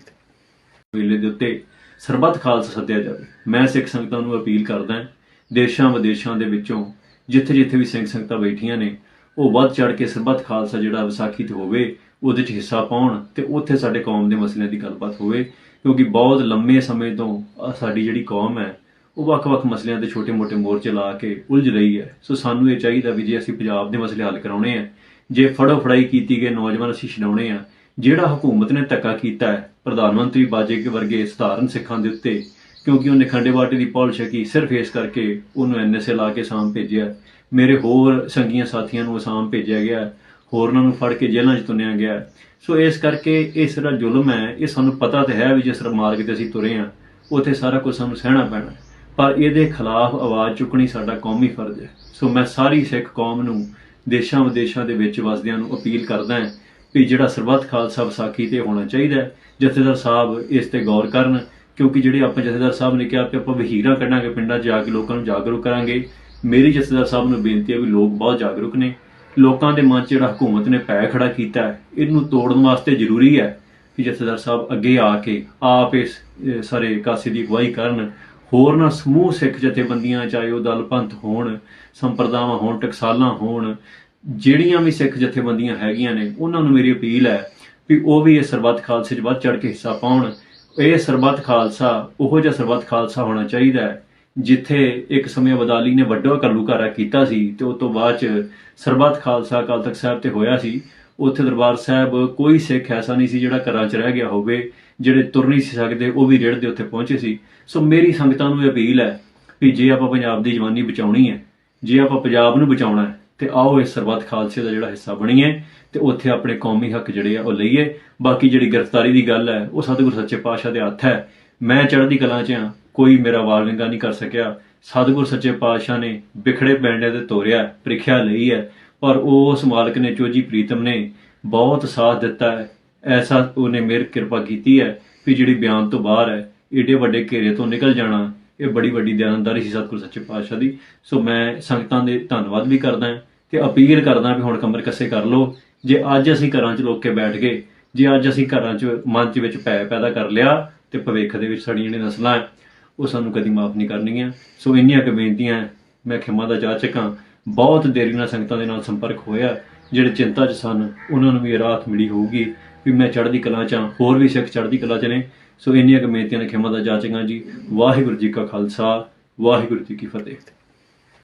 ਵੇਲੇ ਦੇ ਉੱਤੇ ਸਰਬੱਤ ਖਾਲਸਾ ਸੱਦਿਆ ਜਾਵੇ। ਮੈਂ ਸਿੱਖ ਸੰਗਤਾਂ ਨੂੰ ਅਪੀਲ ਕਰਦਾ, ਦੇਸ਼ਾਂ ਵਿਦੇਸ਼ਾਂ ਦੇ ਵਿੱਚੋਂ ਜਿੱਥੇ ਜਿੱਥੇ ਵੀ ਸਿੰਘ ਸੰਗਤਾਂ ਬੈਠੀਆਂ ਨੇ, ਉਹ ਵੱਧ ਚੜ੍ਹ ਕੇ ਸਰਬੱਤ ਖਾਲਸਾ ਜਿਹੜਾ ਵਿਸਾਖੀ ਤੇ ਹੋਵੇ ਉਹਦੇ 'ਚ ਹਿੱਸਾ ਪਾਉਣ ਤੇ ਉੱਥੇ ਸਾਡੇ ਕੌਮ ਦੇ ਮਸਲਿਆਂ ਦੀ ਗੱਲਬਾਤ ਹੋਵੇ। ਕਿਉਂਕਿ ਬਹੁਤ ਲੰਮੇ ਸਮੇਂ ਤੋਂ ਸਾਡੀ ਜਿਹੜੀ ਕੌਮ ਹੈ ਉਹ ਵੱਖ-ਵੱਖ ਮਸਲਿਆਂ ਤੇ ਛੋਟੇ-ਮੋਟੇ ਮੋਰਚੇ ਲਾ ਕੇ ਉਲਝ ਰਹੀ ਹੈ। ਸੋ ਸਾਨੂੰ ਇਹ ਚਾਹੀਦਾ ਵੀ ਜੇ ਅਸੀਂ ਪੰਜਾਬ ਦੇ ਮਸਲੇ ਹੱਲ ਕਰਾਉਣੇ ਆ, ਜੇ ਫੜੋ ਫੜਾਈ ਕੀਤੀ ਗਏ ਨੌਜਵਾਨ ਅਸੀਂ ਛਡਾਉਣੇ ਆ, ਜਿਹੜਾ ਹਕੂਮਤ ਨੇ ਧੱਕਾ ਕੀਤਾ ਹੈ ਪ੍ਰਧਾਨ ਮੰਤਰੀ ਬਾਜੇ ਵਰਗੇ ਸਧਾਰਨ ਸਿੱਖਾਂ ਦੇ ਉੱਤੇ, ਕਿਉਂਕਿ ਉਹਨੇ ਖੰਡੇ ਬਾਟੇ ਦੀ ਪੌਲ ਛਕੀ, ਸਿਰਫ ਇਸ ਕਰਕੇ ਉਹਨੂੰ ਐਨਐਸਏ ਲਾ ਕੇ ਅਸਾਮ ਭੇਜਿਆ। ਮੇਰੇ ਹੋਰ ਸੰਗੀਆਂ ਸਾਥੀਆਂ ਨੂੰ ਅਸਾਮ ਭੇਜਿਆ ਗਿਆ, ਹੋਰਨਾਂ ਨੂੰ ਫੜ ਕੇ ਜੇਲ੍ਹਾਂ 'ਚ ਤੁੰਨਿਆ ਗਿਆ। ਸੋ ਇਸ ਕਰਕੇ ਇਹ ਜਿਹੜਾ ਜ਼ੁਲਮ ਹੈ, ਇਹ ਸਾਨੂੰ ਪਤਾ ਤਾਂ ਹੈ ਵੀ ਜਿਸ ਮਾਰਗ ਤੇ ਅਸੀਂ ਤੁਰੇ ਹਾਂ ਉੱਥੇ ਸਾਰਾ ਕੁਝ ਸਾਨੂੰ ਸਹਿਣਾ ਪੈਣਾ, ਪਰ ਇਹਦੇ ਖਿਲਾਫ ਆਵਾਜ਼ ਚੁੱਕਣੀ ਸਾਡਾ ਕੌਮੀ ਫਰਜ਼ ਹੈ। ਸੋ ਮੈਂ ਸਾਰੀ ਸਿੱਖ ਕੌਮ ਨੂੰ, ਦੇਸ਼ਾਂ ਵਿਦੇਸ਼ਾਂ ਦੇ ਵਿੱਚ ਵਸਦਿਆਂ ਨੂੰ ਅਪੀਲ ਕਰਦਾ ਹਾਂ ਵੀ ਜਿਹੜਾ ਸਰਬੱਤ ਖਾਲਸਾ ਵਿਸਾਖੀ ਤੇ ਹੋਣਾ ਚਾਹੀਦਾ ਹੈ, ਜਥੇਦਾਰ ਸਾਹਿਬ ਇਸ ਤੇ ਗੌਰ ਕਰਨ, ਕਿਉਂਕਿ ਜਿਹੜੇ ਆਪਾਂ ਜਥੇਦਾਰ ਸਾਹਿਬ ਨੇ ਕਿਹਾ ਕਿ ਆਪਾਂ ਵਹੀਰਾਂ ਕੱਢਾਂਗੇ, ਪਿੰਡਾਂ 'ਚ ਜਾ ਕੇ ਲੋਕਾਂ ਨੂੰ ਜਾਗਰੂਕ ਕਰਾਂਗੇ। ਮੇਰੀ ਜਥੇਦਾਰ ਸਾਹਿਬ ਨੂੰ ਬੇਨਤੀ ਹੈ ਵੀ ਲੋਕ ਬਹੁਤ ਜਾਗਰੂਕ ਨੇ, ਲੋਕਾਂ ਦੇ ਮਨ 'ਚ ਜਿਹੜਾ ਹਕੂਮਤ ਨੇ ਪੈ ਖੜਾ ਕੀਤਾ ਹੈ, ਇਹਨੂੰ ਤੋੜਨ ਵਾਸਤੇ ਜ਼ਰੂਰੀ ਹੈ ਕਿ ਜਥੇਦਾਰ ਸਾਹਿਬ ਅੱਗੇ ਆ ਕੇ ਆਪ ਇਸ ਸਾਰੇ ਕਾਸੇ ਦੀ ਅਗਵਾਈ ਕਰਨ। ਹੋਰਨਾਂ ਸਮੂਹ ਸਿੱਖ ਜਥੇਬੰਦੀਆਂ, ਚਾਹੇ ਉਹ ਦਲ ਪੰਥ ਹੋਣ, ਸੰਪਰਦਾਵਾਂ ਹੋਣ, ਟਕਸਾਲਾਂ ਹੋਣ, ਜਿਹੜੀਆਂ ਵੀ ਸਿੱਖ ਜਥੇਬੰਦੀਆਂ ਹੈਗੀਆਂ ਨੇ, ਉਹਨਾਂ ਨੂੰ ਮੇਰੀ ਅਪੀਲ ਹੈ ਵੀ ਉਹ ਵੀ ਇਹ ਸਰਬੱਤ ਖਾਲਸੇ 'ਚ ਵੱਧ ਚੜ੍ਹ ਕੇ ਹਿੱਸਾ ਪਾਉਣ। ਇਹ ਸਰਬੱਤ ਖਾਲਸਾ ਉਹੋ ਜਿਹਾ ਸਰਬੱਤ ਖਾਲਸਾ ਹੋਣਾ ਚਾਹੀਦਾ ਹੈ ਜਿੱਥੇ ਇੱਕ ਸਮੇਂ ਅਬਦਾਲੀ ਨੇ ਵੱਡਾ ਘੱਲੂਘਾਰਾ ਕੀਤਾ ਸੀ ਤੇ ਉਸ ਤੋਂ ਬਾਅਦ 'ਚ ਸਰਬੱਤ ਖਾਲਸਾ ਅਕਾਲ ਤਖਤ ਸਾਹਿਬ ਤੇ ਹੋਇਆ ਸੀ। ਉੱਥੇ ਦਰਬਾਰ ਸਾਹਿਬ ਕੋਈ ਸਿੱਖ ਐਸਾ ਨਹੀਂ ਸੀ ਜਿਹੜਾ ਘਰਾਂ 'ਚ ਰਹਿ ਗਿਆ ਹੋਵੇ, ਜਿਹੜੇ ਤੁਰ ਨਹੀਂ ਸੀ ਸਕਦੇ ਉਹ ਵੀ ਰੇੜ ਦੇ ਉੱਤੇ ਪਹੁੰਚੇ ਸੀ। ਸੋ ਮੇਰੀ ਸੰਗਤਾਂ ਨੂੰ ਇਹ ਅਪੀਲ ਹੈ ਵੀ ਜੇ ਆਪਾਂ ਪੰਜਾਬ ਦੀ ਜਵਾਨੀ ਬਚਾਉਣੀ ਹੈ, ਜੇ ਆਪਾਂ ਪੰਜਾਬ ਨੂੰ ਬਚਾਉਣਾ ਹੈ, ਤੇ ਆਓ ਇਸ ਸਰਬੱਤ ਖਾਲਸੇ ਦਾ ਜਿਹੜਾ ਹਿੱਸਾ ਬਣੀਏ ਤੇ ਉੱਥੇ ਆਪਣੇ ਕੌਮੀ ਹੱਕ ਜਿਹੜੇ ਆ ਉਹ ਲਈਏ। ਬਾਕੀ ਜਿਹੜੀ ਗ੍ਰਿਫਤਾਰੀ ਦੀ ਗੱਲ ਹੈ ਉਹ ਸਤਿਗੁਰੂ ਸੱਚੇ ਪਾਤਸ਼ਾਹ ਦੇ ਹੱਥ ਹੈ। ਮੈਂ ਚੜ੍ਹਦੀ ਕਲਾਂ 'ਚ ਹਾਂ, ਕੋਈ ਮੇਰਾ ਵਾਲ ਵਿੰਗਾ ਨਹੀਂ ਕਰ ਸਕਿਆ। ਸਤਿਗੁਰੂ ਸੱਚੇ ਪਾਤਸ਼ਾਹ ਨੇ ਬਿਖੜੇ ਪੈਂਡਿਆਂ ਤੇ ਤੋਰਿਆ, ਪ੍ਰੀਖਿਆ ਲਈ ਹੈ, ਪਰ ਉਸ ਮਾਲਕ ਨੇ, ਚੋਜੀ ਪ੍ਰੀਤਮ ਨੇ ਬਹੁਤ ਸਾਥ ਦਿੱਤਾ ਹੈ। ਐਸਾ ਉਹਨੇ ਮੇਰ ਕਿਰਪਾ ਕੀਤੀ ਹੈ ਵੀ ਜਿਹੜੀ ਬਿਆਨ ਤੋਂ ਬਾਹਰ ਹੈ, ਏਡੇ ਵੱਡੇ ਘੇਰੇ ਤੋਂ ਨਿਕਲ ਜਾਣਾ, ਇਹ ਬੜੀ ਵੱਡੀ ਦਿਆਨਤਦਾਰੀ ਸੀ ਸਤਿਗੁਰੂ ਸੱਚੇ ਪਾਤਸ਼ਾਹ ਦੀ। ਸੋ ਮੈਂ ਸੰਗਤਾਂ ਦੇ ਧੰਨਵਾਦ ਵੀ ਕਰਦਾ ਤੇ ਅਪੀਲ ਕਰਦਾ ਵੀ ਹੁਣ ਕਮਰ ਕੱਸੇ ਕਰ ਲਓ। ਜੇ ਅੱਜ ਅਸੀਂ ਘਰਾਂ 'ਚ ਲੋਕ ਕੇ ਬੈਠ ਗਏ, ਜੇ ਅੱਜ ਅਸੀਂ ਘਰਾਂ 'ਚ ਮਨ 'ਚ ਵਿੱਚ ਭੈ ਪੈਦਾ ਕਰ ਲਿਆ ਤੇ ਭਵਿੱਖ ਦੇ ਵਿੱਚ ਸਾਡੀਆਂ ਜਿਹੜੀਆਂ ਨਸਲਾਂ ਹੈ ਉਹ ਸਾਨੂੰ ਕਦੀ ਮਾਫ ਨਹੀਂ ਕਰਨਗੀਆਂ। ਸੋ ਇੰਨੀਆਂ ਕੁ ਬੇਨਤੀਆਂ, ਮੈਂ ਖਿਮਾ ਦਾ ਜਾਚਕ ਹਾਂ। ਬਹੁਤ ਦੇਰੀ ਨਾਲ ਸੰਗਤਾਂ ਦੇ ਨਾਲ ਸੰਪਰਕ ਹੋਇਆ, ਜਿਹੜੇ ਚਿੰਤਾ 'ਚ ਸਨ ਉਹਨਾਂ ਨੂੰ ਵੀ ਇਹ ਰਾਹਤ ਮਿਲੀ ਹੋਊਗੀ ਵੀ ਮੈਂ ਚੜ੍ਹਦੀ ਕਲਾਂ 'ਚ ਹਾਂ, ਹੋਰ ਵੀ ਸਿੱਖ ਚੜ੍ਹਦੀ ਕਲਾਂ 'ਚ ਨੇ। ਸੋ ਇੰਨੀਆਂ ਕੁ ਬੇਨਤੀਆਂ ਨੇ ਖਿਮਾ ਦਾ ਜਾਚਕ ਹਾਂ ਜੀ। ਵਾਹਿਗੁਰੂ ਜੀ ਕਾ ਖਾਲਸਾ, ਵਾਹਿਗੁਰੂ ਜੀ ਕੀ ਫਤਿਹ।